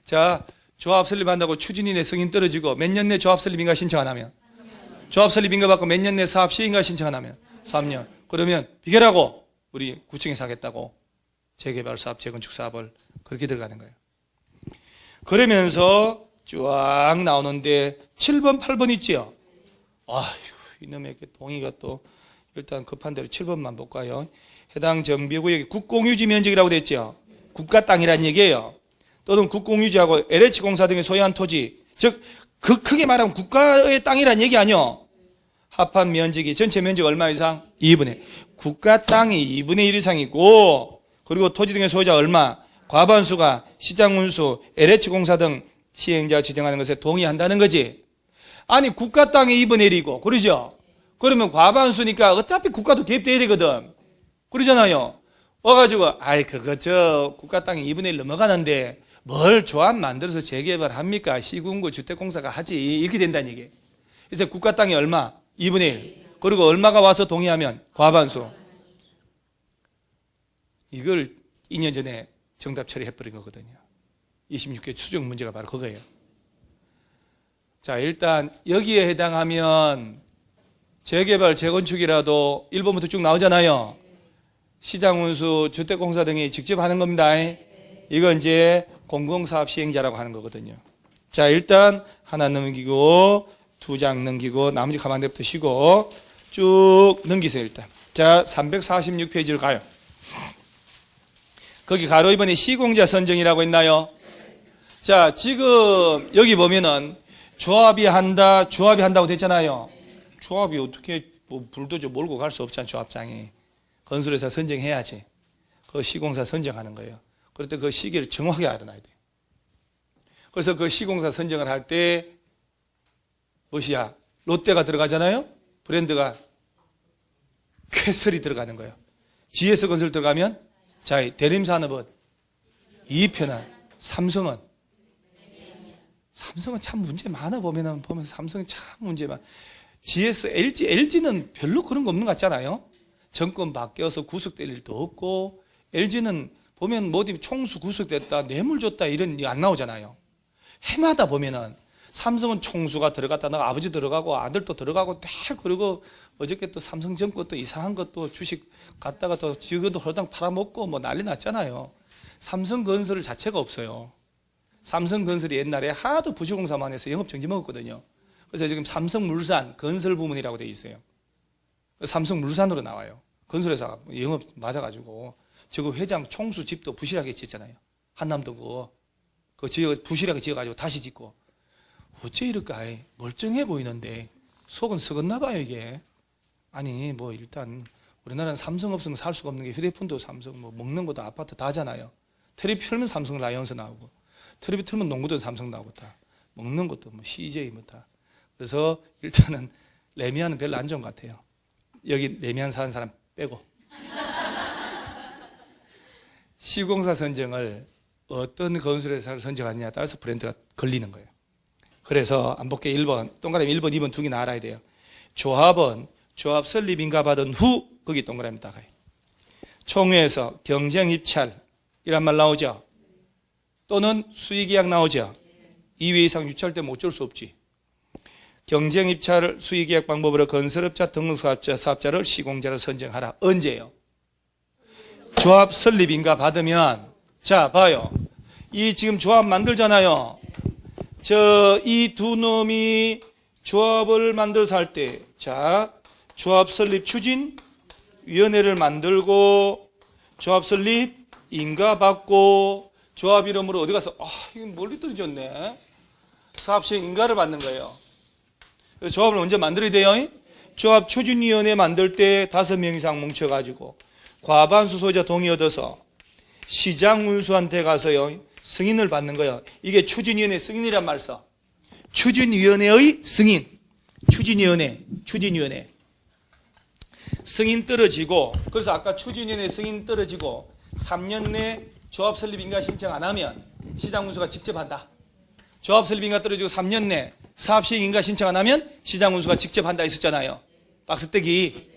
자, 조합 설립한다고 추진인의 승인 떨어지고 몇 년 내 조합 설립 인가 신청 안 하면, 조합 설립 인가 받고 몇 년 내 사업 시행인가 신청 안 하면 3년. 그러면 비결하고 우리 구청에서 하겠다고 재개발 사업, 재건축 사업을 그렇게 들어가는 거예요. 그러면서 쫙 나오는데 7번, 8번 있지요? 아휴, 이놈의 동의가 또 일단 급한 대로 7번만 볼까요? 해당 정비구역의 국공유지 면적이라고 됐죠? 국가 땅이란 얘기예요. 또는 국공유지하고 LH공사 등의 소유한 토지, 즉 그 크게 말하면 국가의 땅이란 얘기 아니요? 합한 면적이 전체 면적 얼마 이상? 2분의 국가 땅이 2분의 1 이상이고, 그리고 토지 등의 소유자 얼마? 과반수가 시장운수, LH공사 등 시행자가 지정하는 것에 동의한다는 거지. 아니 국가 땅이 2분의 1이고 그러죠? 그러면 과반수니까 어차피 국가도 개입돼야 되거든. 그러잖아요. 와가지고 아이 그거 저 국가 땅이 2분의 1 넘어가는데 뭘 조합 만들어서 재개발합니까? 시군구 주택공사가 하지. 이렇게 된다는 얘기예요. 그래서 국가 땅이 얼마? 2분의 1. 그리고 얼마가 와서 동의하면? 과반수. 이걸 2년 전에 정답 처리해버린 거거든요. 26개 추정 문제가 바로 그거예요. 자, 일단 여기에 해당하면 재개발, 재건축이라도 1번부터 쭉 나오잖아요. 시장운수, 주택공사 등이 직접 하는 겁니다. 이건 이제 공공사업 시행자라고 하는 거거든요. 자, 일단 하나 넘기고 2장 넘기고 나머지 가만 냅두시고 쭉 넘기세요. 일단 자, 346페이지로 가요. 거기 가로 2번에 시공자 선정이라고 있나요? 자, 지금 여기 보면은 조합이 한다고 됐잖아요. 조합이 어떻게 뭐 불도저 몰고 갈 수 없잖아. 조합장이 건설회사 선정해야지. 그 시공사 선정하는 거예요. 그럴 때 그 시기를 정확하게 알아놔야 돼요. 그래서 그 시공사 선정을 할 때 무엇이야? 롯데가 들어가잖아요. 브랜드가 쾌설이 들어가는 거예요. GS건설 들어가면 자, 대림산업은 이편한 삼성은 참 문제 많아. 보면 삼성이 참 문제 많아. GS, LG는 별로 그런 거 없는 것 같잖아요. 정권 바뀌어서 구속될 일도 없고, LG는 보면 뭐든 총수 구속됐다, 뇌물 줬다 이런 게 안 나오잖아요. 해마다 보면은 삼성은 총수가 들어갔다, 나 아버지 들어가고 아들도 들어가고 다 그러고 어저께 또 삼성정권 또 이상한 것도 주식 갖다가 또 지금도 허당 팔아먹고 뭐 난리 났잖아요. 삼성건설 자체가 없어요. 삼성건설이 옛날에 하도 부실공사만 해서 영업정지 먹었거든요. 그래서 지금 삼성물산 건설부문이라고 돼 있어요. 삼성물산으로 나와요. 건설회사가 영업 맞아가지고 저거 회장 총수 집도 부실하게 짓잖아요. 한남도 그 지역 부실하게 지어가지고 다시 짓고. 어째 이럴까? 멀쩡해 보이는데 속은 썩었나 봐요 이게. 아니 뭐 일단 우리나라는 삼성 없으면 살 수가 없는 게 휴대폰도 삼성, 뭐 먹는 것도 아파트 다 하잖아요. 텔레비 틀면 삼성 라이온스 나오고, 텔레비 틀면 농구도 삼성 나오고, 다 먹는 것도 뭐 CJ 뭐 다. 그래서 일단은 레미안은 별로 안 좋은 것 같아요. 여기 레미안 사는 사람 빼고. 시공사 선정을 어떤 건설회사를 선정하느냐에 따라서 브랜드가 걸리는 거예요. 그래서 안 볼게 1번 동그라미 1번 2번 두 개나 알아야 돼요. 조합은 조합 설립 인가 받은 후 거기 동그라미 따가요. 총회에서 경쟁 입찰 이란 말 나오죠. 또는 수의계약 나오죠. 2회 이상 유찰되면 어쩔 수 없지. 경쟁 입찰 수의계약 방법으로 건설업자 등록사업자를 시공자로 선정하라. 언제요? 조합 설립 인가 받으면, 자 봐요. 이 지금 조합 만들잖아요. 이 두 놈이 조합을 만들어서 할 때, 자, 조합 설립 추진 위원회를 만들고 조합 설립 인가 받고 조합 이름으로 어디 가서 이거 멀리 떨어졌네. 사업 시행 인가를 받는 거예요. 그래서 조합을 언제 만들어야 돼요? 조합 추진위원회 만들 때 5명 이상 뭉쳐가지고 과반수 소유자 동의 얻어서 시장 운수한테 가서요 승인을 받는 거예요. 이게 추진위원회 승인이란 말 써. 추진위원회의 승인. 추진위원회 승인 떨어지고, 그래서 아까 추진위원회 승인 떨어지고 3년 내 조합 설립 인가 신청 안 하면 시장 운수가 직접 한다. 조합 설립 인가 떨어지고 3년 내 사업 시행 인가 신청 안 하면 시장 운수가 직접 한다 있었잖아요. 박스떼기.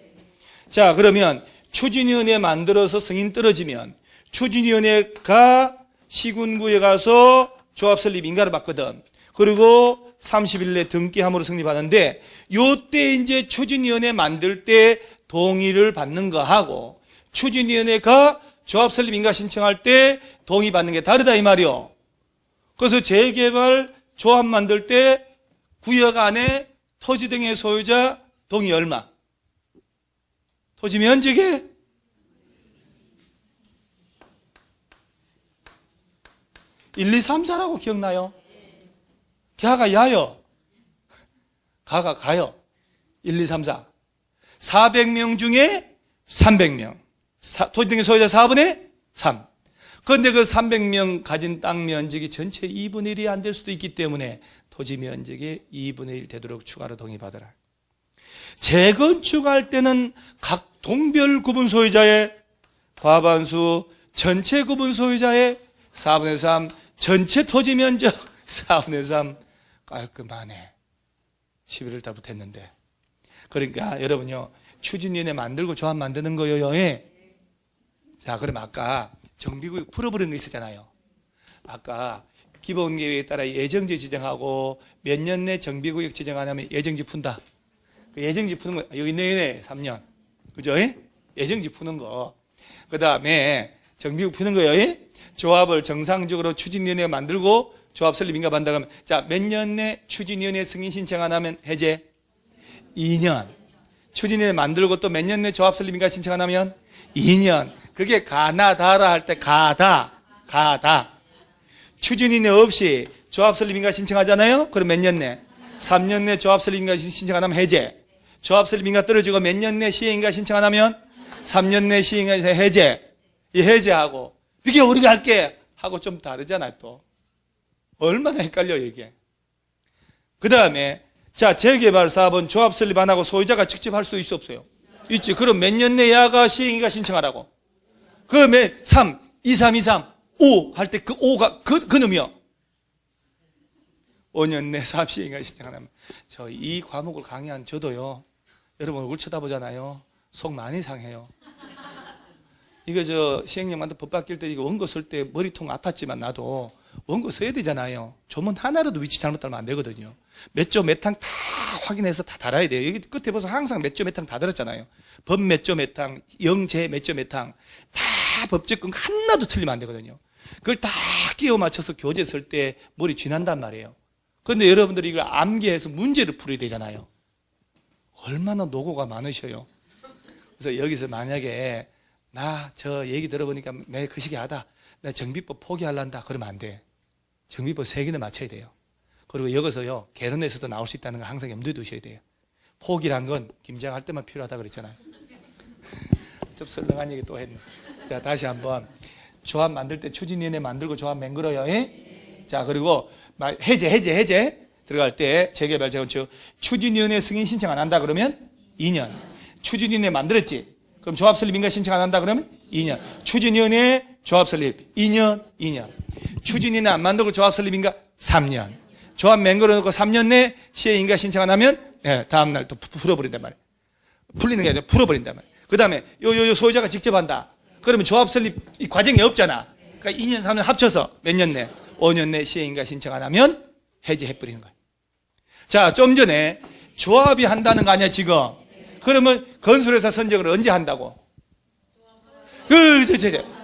자, 그러면 추진위원회 만들어서 승인 떨어지면 추진위원회가 시군구에 가서 조합 설립 인가를 받거든. 그리고 30일 내 등기함으로 성립하는데, 요때 이제 추진위원회 만들 때 동의를 받는 거 하고 추진위원회가 조합 설립 인가 신청할 때 동의받는 게 다르다 이 말이요. 그래서 재개발 조합 만들 때 구역 안에 토지 등의 소유자 동의 얼마? 토지 면적에 1, 2, 3, 4라고 기억나요? 가가 야요. 가가 가요. 1, 2, 3, 4. 400명 중에 300명. 토지 등의 소유자 4분의 3. 그런데 그 300명 가진 땅 면적이 전체 2분의 1이 안 될 수도 있기 때문에 토지 면적의 2분의 1 되도록 추가로 동의받아라. 재건축할 때는 각 동별 구분 소유자의 과반수, 전체 구분 소유자의 4분의 3, 전체 토지 면적 4분의 3. 깔끔하네. 11월 달부터 했는데. 그러니까 여러분요, 추진위원회 만들고 조합 만드는 거예요. 예. 자, 그럼 아까 정비구역 풀어버리는 거 있었잖아요. 아까 기본계획에 따라 예정지 지정하고 몇 년 내 정비구역 지정 안 하면 예정지 푼다. 그 예정지 푸는 거 여기 내내 3년. 그죠? 예? 예정지 푸는 거. 그 다음에 정비구역 푸는 거예요. 예? 조합을 정상적으로 추진위원회가 만들고 조합 설립 인가받는다 그러면 자, 몇 년 내 추진위원회 승인 신청 안 하면 해제? 2년. 추진위원회 만들고 또 몇 년 내 조합 설립 인가 신청 안 하면 2년. 그게 가나다라 할 때 가다. 추진위원회 없이 조합 설립 인가 신청하잖아요? 그럼 몇 년 내? 3년 내 조합 설립 인가 신청 안 하면 해제. 조합 설립 인가 떨어지고 몇 년 내 시행 인가 신청 안 하면 3년 내 시행 인가 해제. 이 해제하고 이게 우리가 할게 하고 좀 다르잖아요, 또. 얼마나 헷갈려요, 이게. 그 다음에, 자, 재개발 사업은 조합 설립 안 하고 소유자가 직접 할 수도 있어, 없어요? 있지. 그럼 몇 년 내 야가 시행인가 신청하라고. 그러면 3, 2, 3, 2, 3, 5 할 때 그 5가 그 놈이요. 5년 내 사업 시행인가 신청하라면. 저 이 과목을 강의한 저도요. 여러분 얼굴 쳐다보잖아요. 속 많이 상해요. 이거 저 시행령만도 법 바뀔 때 이거 원고 쓸 때 머리통 아팠지만 나도 원고 써야 되잖아요. 조문 하나라도 위치 잘못 달면 안 되거든요. 몇 조 몇 항 다 확인해서 다 달아야 돼요. 여기 끝에 보서 항상 몇 조 몇 항 다 달았잖아요. 법 몇 조 몇 항, 영제 몇 조 몇 항, 다 법적근 하나도 틀리면 안 되거든요. 그걸 다 끼워 맞춰서 교재 쓸 때 머리 쥐난단 말이에요. 그런데 여러분들이 이걸 암기해서 문제를 풀어야 되잖아요. 얼마나 노고가 많으셔요. 그래서 여기서 만약에 나 저 얘기 들어보니까 내 그 시기 하다. 나 정비법 포기하려한다. 그러면 안 돼. 정비법 3개는 맞춰야 돼요. 그리고 여기서요, 개론에서도 나올 수 있다는 거 항상 염두에 두셔야 돼요. 포기란 건 김장할 때만 필요하다 그랬잖아요. 좀 설렁한 얘기 또 했네. 자, 다시 한번. 조합 만들 때 추진위원회 만들고 조합 맹글어요. 예? 자, 그리고 해제. 들어갈 때 재개발 재건축. 추진위원회 승인 신청 안 한다 그러면 2년. 추진위원회 만들었지? 그럼 조합 설립 인가 신청 안 한다 그러면 2년. 추진위원회 조합 설립 2년. 추진위원회 안 만들고 조합 설립 인가 3년. 조합 맹글어 놓고 3년 내 시행 인가 신청 안 하면 다음 날 또 풀어버린단 말이에요. 풀리는 게 아니라 풀어버린단 말이에요. 그 다음에 요 소유자가 직접 한다. 그러면 조합 설립 이 과정이 없잖아. 그러니까 2년 3년 합쳐서 몇 년 내? 5년 내 시행 인가 신청 안 하면 해제해버리는 거예요. 자, 좀 전에 조합이 한다는 거 아니야 지금. 그러면 건설회사 선정을 언제 한다고?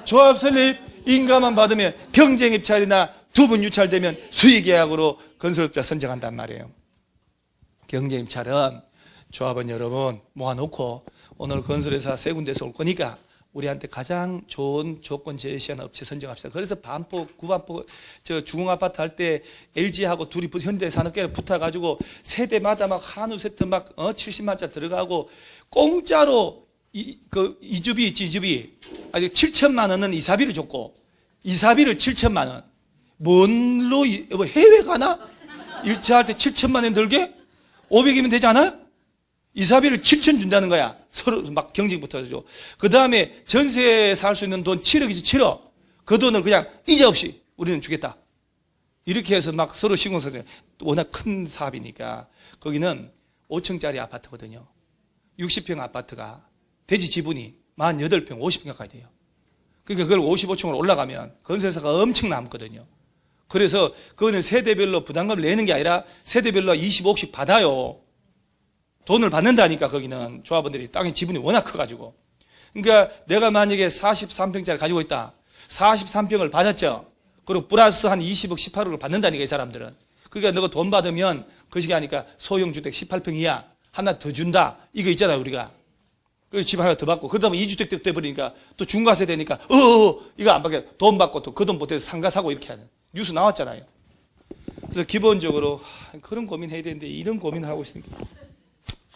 조합 설립 인가만 받으면 경쟁 입찰이나 두 번 유찰되면 수의계약으로 건설업자 선정한단 말이에요. 경쟁 입찰은 조합은 여러분 모아놓고 오늘 건설회사 세 군데서 올 거니까 우리한테 가장 좋은 조건 제시하는 업체 선정합시다. 그래서 반포, 구반포, 저 주공아파트 할 때 LG하고 둘이 현대산업계를 붙어가지고 세대마다 막 한우 세트 막 70만짜리 들어가고 공짜로 이주비 있지, 이주비. 아직 7천만 원은 이사비를 줬고 이사비를 7천만 원. 뭘로 해외 가나? 일차할 때 7천만 원 들게? 500이면 되지 않아요? 이사비를 7천 준다는 거야. 서로 막 경쟁부터 해서. 그 다음에 전세 살 수 있는 돈 7억이지, 7억. 그 돈을 그냥 이자 없이 우리는 주겠다. 이렇게 해서 막 서로 시공사들, 워낙 큰 사업이니까. 거기는 5층짜리 아파트거든요. 60평 아파트가 대지 지분이 48평, 50평 가까이 돼요. 그러니까 그걸 55층으로 올라가면 건설사가 엄청 남거든요. 그래서 그거는 세대별로 부담금을 내는 게 아니라 세대별로 25억씩 받아요. 돈을 받는다니까 거기는 조합원들이 땅의 지분이 워낙 커가지고. 그러니까 내가 만약에 43평짜리 가지고 있다. 43평을 받았죠. 그리고 플러스 한 20억, 18억을 받는다니까, 이 사람들은. 그러니까 너가 돈 받으면 그 시기 하니까 소형주택 18평 이하 하나 더 준다. 이거 있잖아요, 우리가. 그래서 집 하나 더 받고, 그러다 보면 2주택 돼버리니까 또 중과세 되니까, 이거 안 받게 돈 받고 또 그 돈 못해서 상가 사고 이렇게 하는. 뉴스 나왔잖아요. 그래서 기본적으로 그런 고민해야 되는데 이런 고민을 하고 있으니까.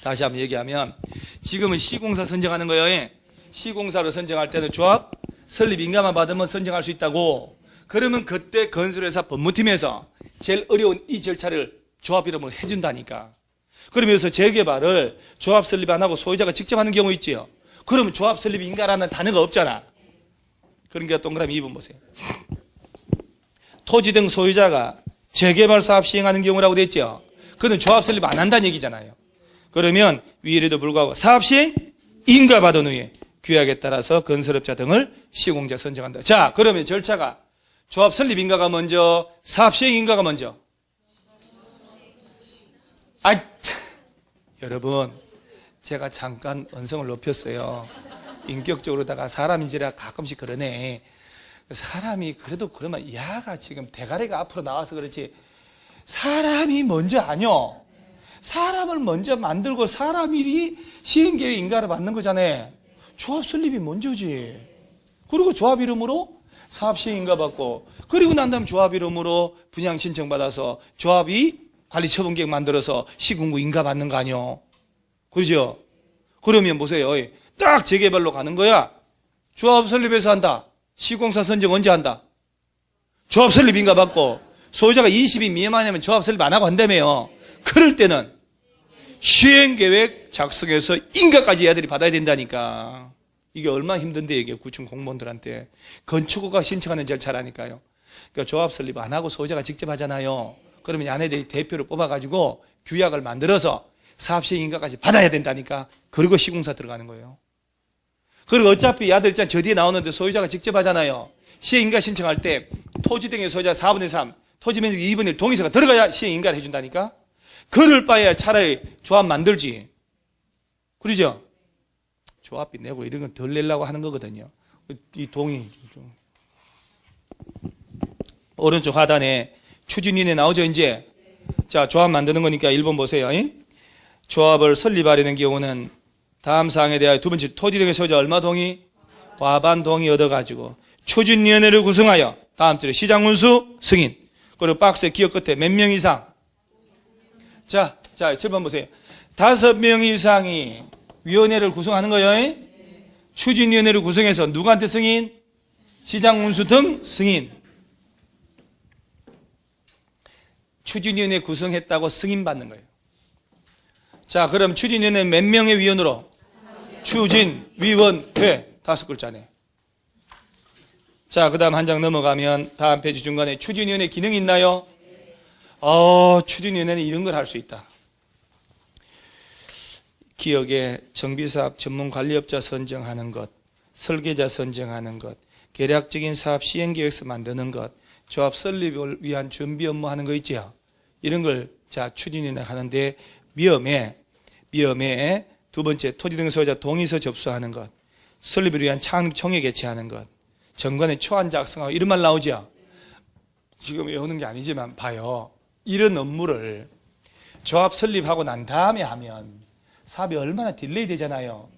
다시 한번 얘기하면 지금은 시공사 선정하는 거예요. 시공사를 선정할 때는 조합 설립 인가만 받으면 선정할 수 있다고. 그러면 그때 건설회사 법무팀에서 제일 어려운 이 절차를 조합 이름으로 해준다니까. 그러면서 재개발을 조합 설립 안 하고 소유자가 직접 하는 경우 있지요. 그러면 조합 설립 인가라는 단어가 없잖아. 그러니까 동그라미 2번 보세요. 토지 등 소유자가 재개발 사업 시행하는 경우라고 됐죠. 그는 조합 설립 안 한다는 얘기잖아요. 그러면 위에도 불구하고 사업 시행 인가 받은 후에 규약에 따라서 건설업자 등을 시공자 선정한다. 자, 그러면 절차가 조합 설립 인가가 먼저, 사업 시행 인가가 먼저. 여러분, 제가 잠깐 언성을 높였어요. 인격적으로다가 사람인지라 가끔씩 그러네. 사람이 그래도 그러면 야가 지금 대가리가 앞으로 나와서 그렇지. 사람이 먼저 아뇨. 사람을 먼저 만들고 사람이 시행계획 인가를 받는 거잖아요. 조합 설립이 먼저지. 그리고 조합 이름으로 사업 시행 인가 받고, 그리고 난 다음 조합 이름으로 분양 신청 받아서 조합이 관리 처분 계획 만들어서 시군구 인가 받는 거 아니요. 그러죠? 그러면 보세요. 딱 재개발로 가는 거야. 조합 설립해서 한다. 시공사 선정 언제 한다? 조합 설립 인가 받고, 소유자가 20인 미만이면 조합 설립 안 하고 한다며요. 그럴 때는 시행계획 작성해서 인가까지 애들이 받아야 된다니까. 이게 얼마나 힘든데, 이게 구청 공무원들한테. 건축허가 신청하는 절차라니까요. 그러니까 조합 설립 안 하고 소유자가 직접 하잖아요. 그러면 아내들이 대표를 뽑아가지고 규약을 만들어서 사업시행 인가까지 받아야 된다니까. 그리고 시공사 들어가는 거예요. 그리고 어차피 아들 있잖아, 저 뒤에 나오는데 소유자가 직접 하잖아요. 시행인가 신청할 때 토지 등의 소유자 4분의 3, 토지 면적 2분의 1 동의서가 들어가야 시행인가를 해준다니까. 그럴 바에야 차라리 조합 만들지. 그러죠? 조합비 내고 이런 건 덜 내려고 하는 거거든요. 이 동의. 오른쪽 하단에 추진위원회 나오죠, 이제. 자, 조합 만드는 거니까 1번 보세요. 조합을 설립하려는 경우는 다음 사항에 대하여 두 번째, 토지 등의 소유자 얼마 동의? 과반 동의 얻어가지고 추진위원회를 구성하여 다음 줄에 시장군수 승인. 그리고 박스의 기억 끝에 몇 명 이상? 자, 7번 보세요. 5명 이상이 위원회를 구성하는 거예요. 추진위원회를 구성해서 누구한테 승인? 시장군수 등 승인. 추진위원회 구성했다고 승인받는 거예요. 자, 그럼 추진위원회 몇 명의 위원으로? 추진위원회 5글자네. 자, 그 다음 한 장 넘어가면 다음 페이지 중간에 추진위원회 기능이 있나요? 추진위원회는 이런 걸 할 수 있다. 기업의 정비사업 전문관리업자 선정하는 것, 설계자 선정하는 것, 계략적인 사업 시행계획서 만드는 것, 조합 설립을 위한 준비 업무 하는 거 있죠. 이런 걸 추진위원회 하는데 위험에 두 번째 토지 등 소유자 동의서 접수하는 것, 설립을 위한 창립총회 개최하는 것, 정관의 초안 작성하고 이런 말 나오죠. 지금 외우는 게 아니지만 봐요. 이런 업무를 조합 설립하고 난 다음에 하면 사업이 얼마나 딜레이 되잖아요.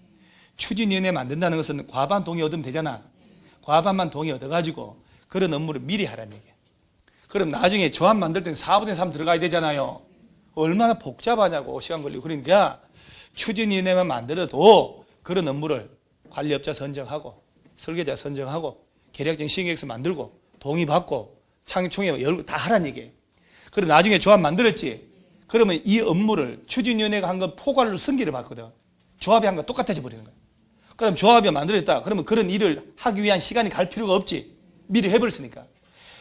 추진위원회 만든다는 것은 과반 동의 얻으면 되잖아. 과반만 동의 얻어가지고 그런 업무를 미리 하라는 얘기예요. 그럼 나중에 조합 만들 때는 4분의 3 들어가야 되잖아요. 얼마나 복잡하냐고, 시간 걸리고. 그러니까 추진위원회만 만들어도 그런 업무를 관리업자 선정하고 설계자 선정하고 계략적인 시행계획서 만들고 동의받고 창립총회 열고 다 하라는 얘기예요. 그럼 나중에 조합 만들었지. 그러면 이 업무를 추진위원회가 한 건 포괄로 승계를 받거든. 조합이 한 건 똑같아져 버리는 거야. 그럼 조합이 만들었다. 그러면 그런 일을 하기 위한 시간이 갈 필요가 없지. 미리 해버렸으니까.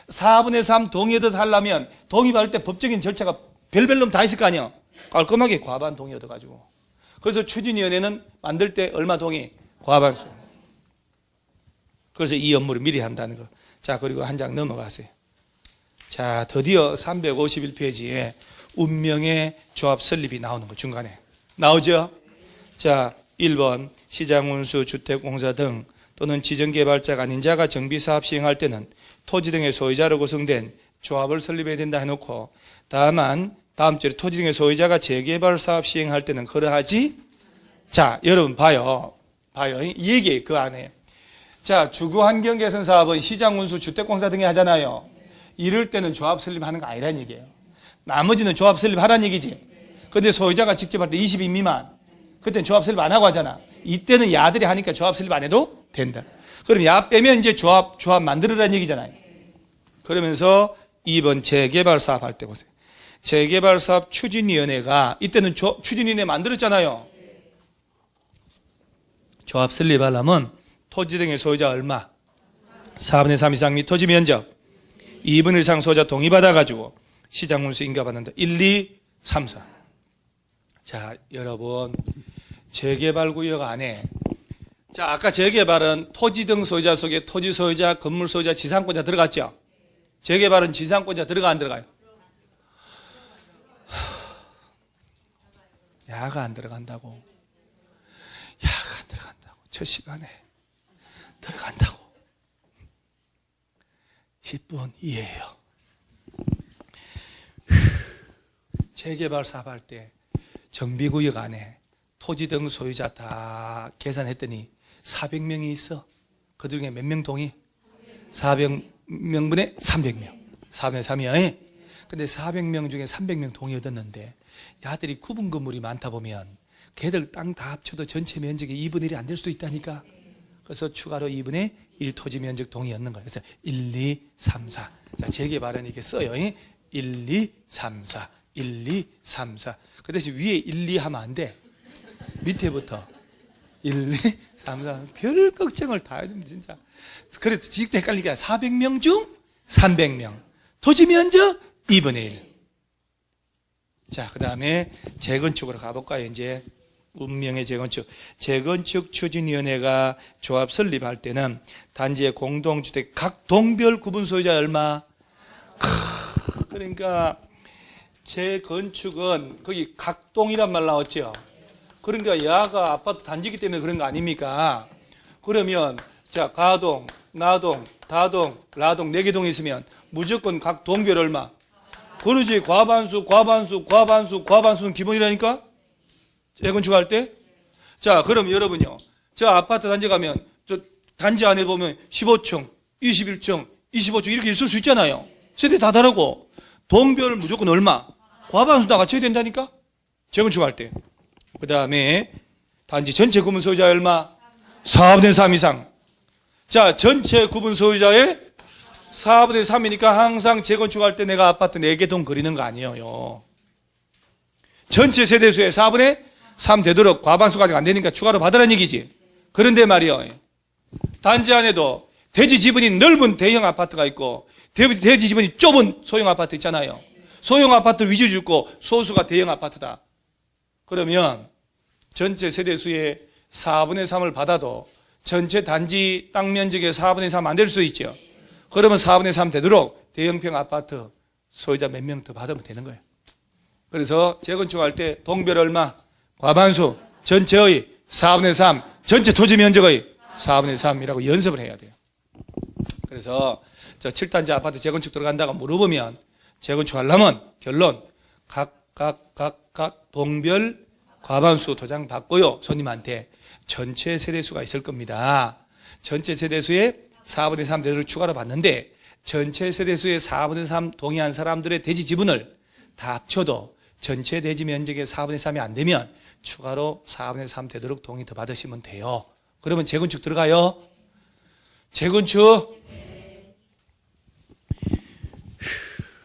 4분의 3 동의 얻어서 하려면 동의받을 때 법적인 절차가 별별 놈 다 있을 거 아니야. 깔끔하게 과반 동의 얻어가지고. 그래서 추진위원회는 만들 때 얼마 동의? 과반수. 그래서 이 업무를 미리 한다는 거. 자, 그리고 한 장 넘어가세요. 자, 드디어 351페이지에 운명의 조합 설립이 나오는 거 중간에. 나오죠? 자, 1번 시장운수, 주택공사 등 또는 지정개발자가 아닌 자가 정비사업 시행할 때는 토지 등의 소유자로 구성된 조합을 설립해야 된다 해놓고, 다만 다음 절에 토지 등의 소유자가 재개발사업 시행할 때는 그러하지. 자, 여러분 봐요. 이 얘기 그 안에. 자, 주거환경개선 사업은 시장운수, 주택공사 등이 하잖아요. 이럴 때는 조합 설립하는 거 아니라는 얘기예요. 나머지는 조합 설립하라는 얘기지. 근데 소유자가 직접 할 때 20인 미만, 그때는 조합 설립 안 하고 하잖아. 이때는 야들이 하니까 조합 설립 안 해도 된다. 그럼 야 빼면 이제 조합 만들으라는 얘기잖아요. 그러면서 2번 재개발 사업 할 때 보세요. 재개발 사업 추진위원회가 이때는 추진위원회 만들었잖아요. 조합 설립하려면 토지 등의 소유자 얼마? 4분의 3 이상 및 토지 면적 2분의 1 이상 소유자 동의받아가지고 시장운수 인가받는다. 1, 2, 3, 4. 자, 여러분, 재개발구역 안에, 자, 아까 재개발은 토지 등 소유자 속에 토지 소유자, 건물 소유자, 지상권자 들어갔죠? 재개발은 지상권자 들어가 안 들어가요? 야가 안 들어간다고. 야가 안 들어간다고. 첫 시간에 들어간다고. 10분 이해해요. 재개발 사업 할 때 정비구역 안에 토지 등 소유자 다 계산했더니 400명이 있어. 그 중에 몇 명 동의? 400명분의 300명. 4분의 3이야. 근데 400명 중에 300명 동의 얻었는데 야들이 구분 건물이 많다 보면 걔들 땅 다 합쳐도 전체 면적의 2분의 1이 안 될 수도 있다니까. 그래서 추가로 2분의 1 토지 면적 동의 얻는 거예요. 그래서 1, 2, 3, 4. 자, 재개발은 이렇게 써요. 1, 2, 3, 4. 1, 2, 3, 4. 그 대신 위에 1, 2 하면 안 돼. 밑에부터 1, 2, 3, 4. 별 걱정을 다 해주면 진짜. 그래서 지금도 헷갈리니까 400명 중 300명. 토지 면적 2분의 1. 자, 그 다음에 재건축으로 가볼까요? 이제 운명의 재건축. 재건축 추진위원회가 조합 설립할 때는 단지의 공동주택 각 동별 구분 소유자 얼마? 그러니까 재건축은 거기 각동이란 말 나왔죠. 그러니까 야가 아파트 단지기 때문에 그런 거 아닙니까? 그러면 자, 가동, 나동, 다동, 라동 4개 동이 있으면 무조건 각 동별 얼마? 그러지. 과반수는 기본이라니까? 재건축할 때? 자, 그럼 여러분요. 저 아파트 단지 가면 저 단지 안에 보면 15층, 21층, 25층 이렇게 있을 수 있잖아요. 세대 다 다르고 동별 무조건 얼마? 과반수 다 갖춰야 된다니까? 재건축할 때. 그 다음에 단지 전체 구분 소유자 얼마? 4분의 3 이상. 자, 전체 구분 소유자의 4분의 3이니까 항상 재건축할 때 내가 아파트 4개 동 그리는 거 아니에요. 전체 세대수의 4분의 3 되도록 과반수가 안 되니까 추가로 받으라는 얘기지. 그런데 말이요. 단지 안에도 대지 지분이 넓은 대형 아파트가 있고 대지 지분이 좁은 소형 아파트 있잖아요. 소형 아파트 위주로 짓고 소수가 대형 아파트다. 그러면 전체 세대수의 4분의 3을 받아도 전체 단지 땅 면적의 4분의 3 안 될 수 있죠. 그러면 4분의 3 되도록 대형평 아파트 소유자 몇 명 더 받으면 되는 거예요. 그래서 재건축할 때 동별 얼마? 과반수 전체의 4분의 3 전체 토지 면적의 4분의 3이라고 연습을 해야 돼요. 그래서 저 7단지 아파트 재건축 들어간다고 물어보면 재건축하려면 결론 각 동별 과반수 도장 받고요. 손님한테 전체 세대수가 있을 겁니다. 전체 세대수의 4분의 3 대를 추가로 받는데 전체 세대수의 4분의 3 동의한 사람들의 대지 지분을 다 합쳐도 전체 대지 면적의 4분의 3이 안 되면 추가로 4분의 3 되도록 동의 더 받으시면 돼요. 그러면 재건축 들어가요? 재건축?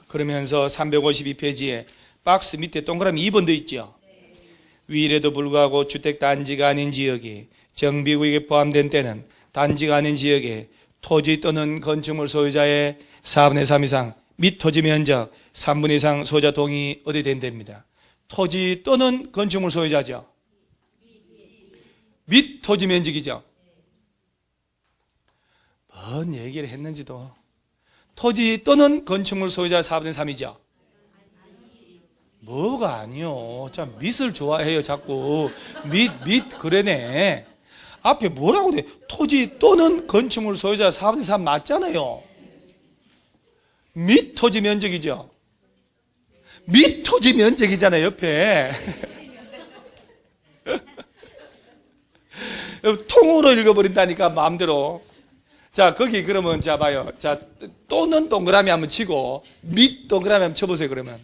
그러면서 352페이지에 박스 밑에 동그라미 2번 더 있죠. 위에도 불구하고 주택단지가 아닌 지역이 정비구역에 포함된 때는 단지가 아닌 지역에 토지 또는 건축물 소유자의 4분의 3 이상 및 토지 면적 3분의 2 이상 소유자 동의 어디 된답니다. 토지 또는 건축물 소유자죠. 및 토지 면적이죠. 뭔 얘기를 했는지도. 토지 또는 건축물 소유자 4분의 3이죠. 뭐가 아니요. 참 밑을 좋아해요. 자꾸 밑 그러네. 앞에 뭐라고 돼? 토지 또는 건축물 소유자 4분의 3 맞잖아요. 및 토지 면적이죠. 및 토지 면적이잖아요, 옆에. 통으로 읽어버린다니까, 마음대로. 자, 거기 그러면, 자, 봐요. 자, 또는 동그라미 한번 치고, 및 동그라미 한번 쳐보세요, 그러면.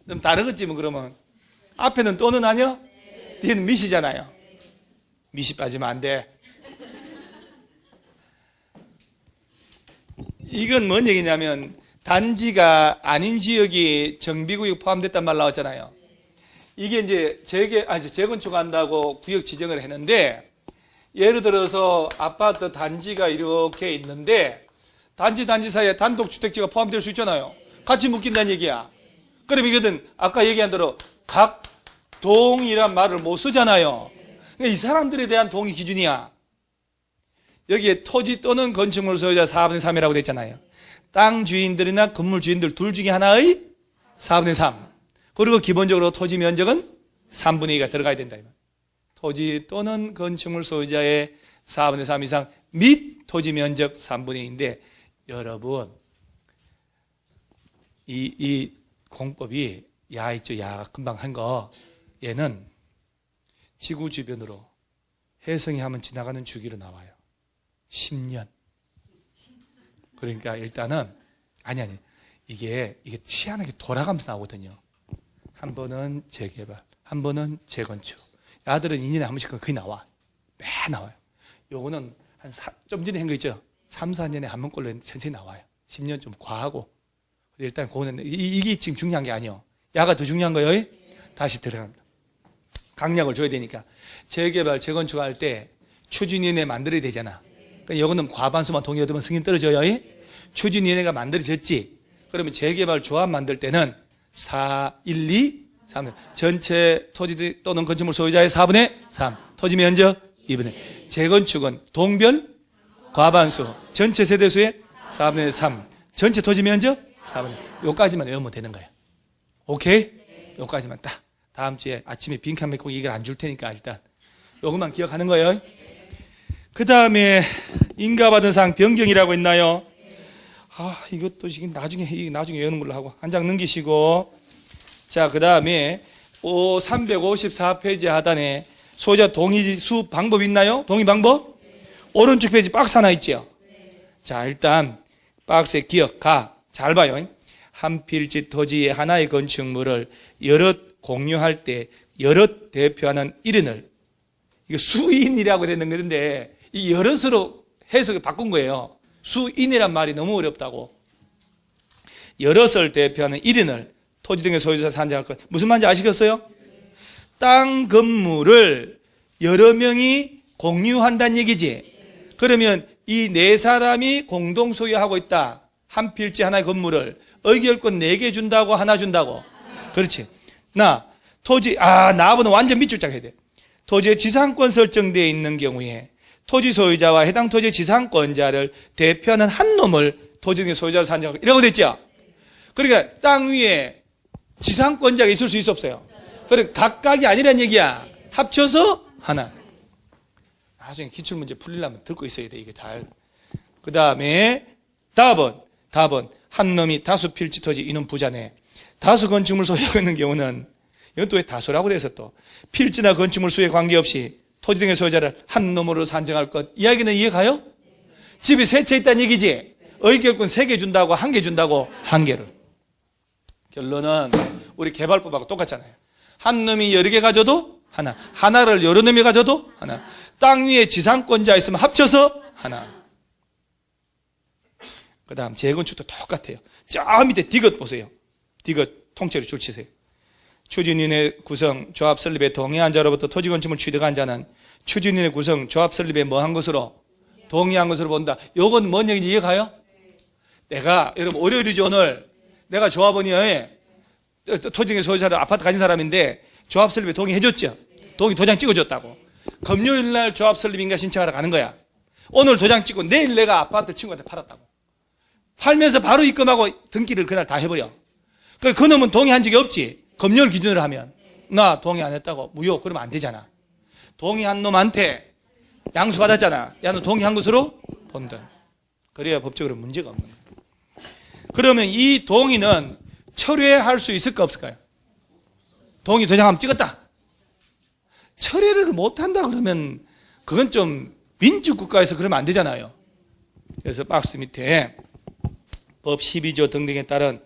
좀 다르겠지, 뭐, 그러면. 앞에는 또는 아니요? 뒤에는 밑이잖아요. 밑이 빠지면 안 돼. 이건 뭔 얘기냐면, 단지가 아닌 지역이 정비구역 포함됐단 말 나왔잖아요. 이게 이제 재건축한다고 구역 지정을 했는데, 예를 들어서 아파트 단지가 이렇게 있는데, 단지 사이에 단독주택지가 포함될 수 있잖아요. 같이 묶인다는 얘기야. 그럼 이거는 아까 얘기한 대로 각 동이란 말을 못 쓰잖아요. 그러니까 이 사람들에 대한 동의 기준이야. 여기에 토지 또는 건축물 소유자 4분의 3이라고 돼 있잖아요. 땅 주인들이나 건물 주인들 둘 중에 하나의 4분의 3. 그리고 기본적으로 토지 면적은 3분의 2가 들어가야 된다. 토지 또는 건축물 소유자의 4분의 3 이상 및 토지 면적 3분의 2인데, 여러분, 이 공법이 금방 한 거, 얘는 지구 주변으로 혜성이 하면 지나가는 주기로 나와요. 10년. 그러니까 일단은 이게 희한하게 돌아가면서 나오거든요. 한 번은 재개발, 한 번은 재건축. 아들은 2년에 한 번씩 거의 나와. 매 나와요. 요거는 좀 전에 한 거 있죠. 3, 4년에 한 번꼴로 천천히 나와요. 10년 좀 과하고. 일단 그거는 이게 지금 중요한 게 아니에요. 야가 더 중요한 거예요. 다시 들어갑니다. 강약을 줘야 되니까. 재개발, 재건축할 때 추진위원회 만들어야 되잖아. 그러니까 이거는 과반수만 동의 얻으면 승인 떨어져요. 추진위원회가 만들어졌지. 그러면 재개발 조합 만들 때는 4, 1, 2, 3. 전체 토지 또는 건축물 소유자의 4분의 3. 토지 면적 2분의 1. 재건축은 동별 과반수. 전체 세대수의 4분의 3. 전체 토지 면적 4분의 1. 요까지만 외우면 되는 거야. 오케이? 요까지만 딱. 다음 주에 아침에 빈칸 메고 이걸 안 줄 테니까 일단 요것만 기억하는 거예요. 그 다음에 인가받은 사항 변경이라고 했나요? 이것도 지금 나중에 외우는 걸로 하고 한 장 넘기시고. 자, 그 다음에 354페이지 하단에 소유자 동의수 방법 있나요? 동의 방법? 오른쪽 페이지 박스 하나 있죠? 자, 일단 박스에 기억가. 잘 봐요. 한 필지 토지의 하나의 건축물을 여럿 공유할 때 여럿 대표하는 일인을, 이거 수인이라고 되는 건데 이 여럿으로 해석을 바꾼 거예요. 수인이란 말이 너무 어렵다고. 여럿을 대표하는 일인을 토지 등의 소유자 산정할 것. 무슨 말인지 아시겠어요? 땅 건물을 여러 명이 공유한다는 얘기지. 그러면 이 네 사람이 공동 소유하고 있다. 한 필지 하나의 건물을 의결권 4개 준다고, 하나 준다고? 그렇지. 나보다 완전 밑줄짝 해야 돼. 토지의 지상권 설정되어 있는 경우에 토지 소유자와 해당 토지의 지상권자를 대표하는 한 놈을 토지 등의 소유자로 산정하고 이라고 됐죠? 그러니까 땅 위에 지상권자가 있을 수 있어 없어요? 그래, 각각이 아니란 얘기야. 합쳐서 하나. 나중에 기출문제 풀리려면 듣고 있어야 돼, 이게 잘. 그 다음에 답은 한 놈이 다수 필지 토지 이놈 부자네. 다수 건축물 소유하고 있는 경우는, 이건 또 왜 다수라고 돼서 또 필지나 건축물 수에 관계없이 토지 등의 소유자를 한 놈으로 산정할 것. 이야기는 이해가요? 집에 3채 있다는 얘기지. 의결권 3개 준다고, 1개 준다고, 1개를. 결론은 우리 개발법하고 똑같잖아요. 한 놈이 여러 개 가져도 하나, 하나를 여러 놈이 가져도 하나. 땅 위에 지상권자 있으면 합쳐서 하나. 그 다음 재건축도 똑같아요. 저 밑에 디귿 보세요. 디귿 통째로 줄 치세요. 추진위원회 구성, 조합 설립에 동의한 자로부터 토지 건축물 취득한 자는 추진위원회 구성, 조합 설립에 뭐 한 것으로? 동의한 것으로 본다. 요건 뭔 얘기인지 이해가요? 내가, 여러분, 월요일이죠, 오늘. 내가 조합원이에요. 토지 등의 소유자를 아파트 가진 사람인데 조합 설립에 동의해줬죠. 동의 도장 찍어줬다고. 금요일 날 조합 설립인가 신청하러 가는 거야. 오늘 도장 찍고 내일 내가 아파트 친구한테 팔았다고. 팔면서 바로 입금하고 등기를 그날 다 해버려. 그래, 그놈은 동의한 적이 없지. 금요일 기준으로 하면. 나 동의 안 했다고. 무효. 그러면 안 되잖아. 동의한 놈한테 양수 받았잖아. 야, 너 동의한 것으로 본다. 그래야 법적으로 문제가 없는 거예요. 그러면 이 동의는 철회할 수 있을까 없을까요? 동의 도장 한번 찍었다. 철회를 못한다 그러면 그건 좀 민주국가에서 그러면 안 되잖아요. 그래서 박스 밑에 법 12조 등등에 따른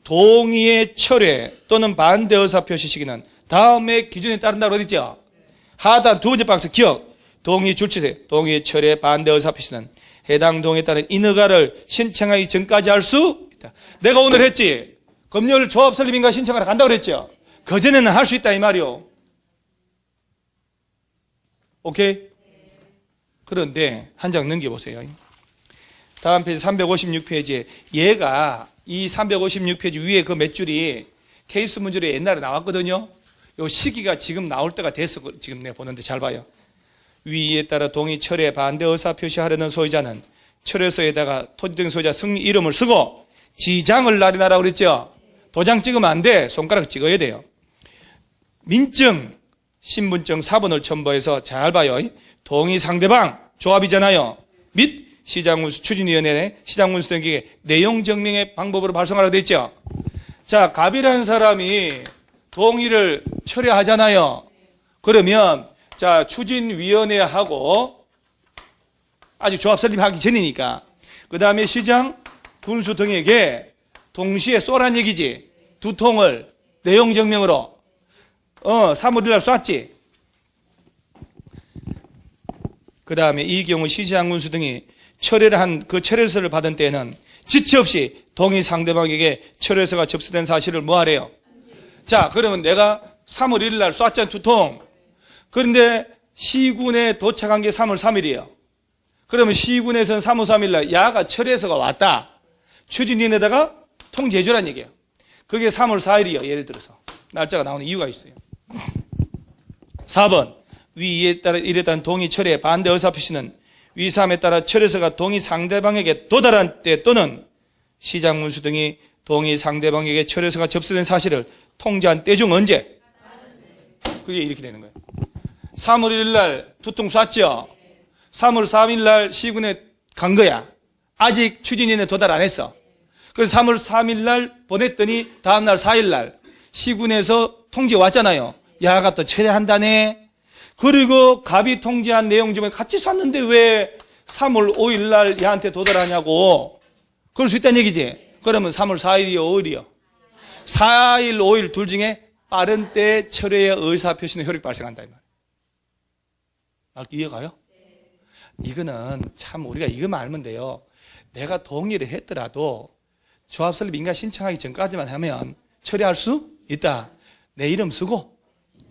동의의 철회 또는 반대 의사 표시 시기는 다음의 기준에 따른다고 그랬죠. 하단 두 번째 박스 기억. 동의 줄치세, 동의 철회, 반대 의사 표시는 해당 동의에 따른 인허가를 신청하기 전까지 할 수 있다. 내가 오늘 했지. 금요일 조합 설립인가 신청하러 간다고 그랬죠. 그전에는 할 수 있다 이 말이요. 오케이? 그런데 한 장 넘겨보세요. 다음 페이지 356페이지에 얘가 이 356페이지 위에 그 몇 줄이 케이스 문제로 옛날에 나왔거든요. 요 시기가 지금 나올 때가 됐어. 지금 내가 보는데 잘 봐요. 위에 따라 동의 철회 반대 의사 표시하려는 소유자는 철회서에다가 토지 등 소유자 승리 이름을 쓰고 지장을 날인하라고 그랬죠. 도장 찍으면 안 돼. 손가락 찍어야 돼요. 민증, 신분증 4번을 첨부해서 잘 봐요. 동의 상대방 조합이잖아요. 및 시장운수 추진위원회 시장운수 등에게 내용 증명의 방법으로 발송하라고 되어 있죠. 자, 갑이라는 사람이 동의를 철회하잖아요. 그러면 자, 추진위원회하고 아직 조합 설립하기 전이니까 그 다음에 시장, 군수 등에게 동시에 쏘란 얘기지. 두 통을 내용 증명으로 3월 1일 날 쐈지. 그 다음에 이 경우 시장, 군수 등이 철회를 한 그 철회서를 받은 때에는 지체 없이 동의 상대방에게 철회서가 접수된 사실을 뭐 하래요? 자, 그러면 내가 3월 1일 날 쐈잖아, 두 통. 그런데 시군에 도착한 게 3월 3일이에요. 그러면 시군에서는 3월 3일 날 야가 철회서가 왔다. 추진위원회에다가 통지해주란 얘기예요. 그게 3월 4일이에요. 예를 들어서. 날짜가 나오는 이유가 있어요. 4번. 위에 따라 이에 따른 동의 철회 반대 의사 표시는 위 사항에 따라 철회서가 동의 상대방에게 도달한 때 또는 시장 문수 등이 동의 상대방에게 철회서가 접수된 사실을 통지한 때 중 언제? 그게 이렇게 되는 거예요. 3월 1일 날 두 통 쐈죠. 3월 3일 날 시군에 간 거야. 아직 추진위원회 도달 안 했어. 그래서 3월 3일 날 보냈더니 다음 날 4일 날 시군에서 통지 왔잖아요. 야가 또 철회한다네. 그리고 갑이 통지한 내용 좀 같이 쐈는데 왜 3월 5일 날 얘한테 도달하냐고. 그럴 수 있다는 얘기지. 그러면 3월 4일이요, 5일이요. 4일, 5일 둘 중에 빠른 때 철회의 의사표시는 효력 발생한다. 이 말. 이해가요? 이거는 참 우리가 이것만 알면 돼요. 내가 동의를 했더라도 조합 설립 인가 신청하기 전까지만 하면 처리할 수 있다. 내 이름 쓰고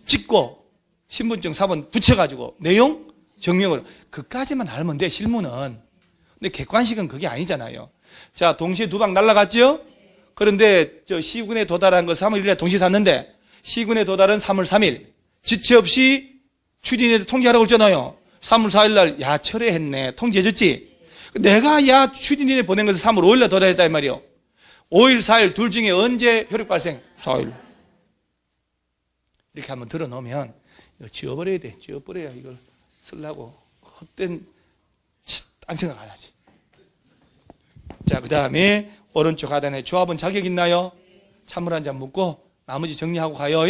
찍고 신분증 4번 붙여가지고 내용 증명을 그까지만 알면 돼. 실무는. 근데 객관식은 그게 아니잖아요. 자, 동시에 두 방 날라갔죠? 그런데 저 시군에 도달한 거 3월 1일에 동시에 샀는데 시군에 도달은 3월 3일 지체 없이 추진위원회 통지하라고 했잖아요. 3월 4일 날 야 철회했네. 통지해줬지? 내가 야 추진위원회 보낸 것을 3월 5일 날 도달했다 이 말이요. 5일 4일 둘 중에 언제 효력 발생? 4일. 이렇게 한번 들어놓으면 이거 지워버려야 돼. 지워버려야 이걸 쓰려고 헛된 딴 생각 안 하지. 자, 그 다음에 오른쪽 하단에 조합은 자격 있나요? 찬물 한 잔 묻고 나머지 정리하고 가요.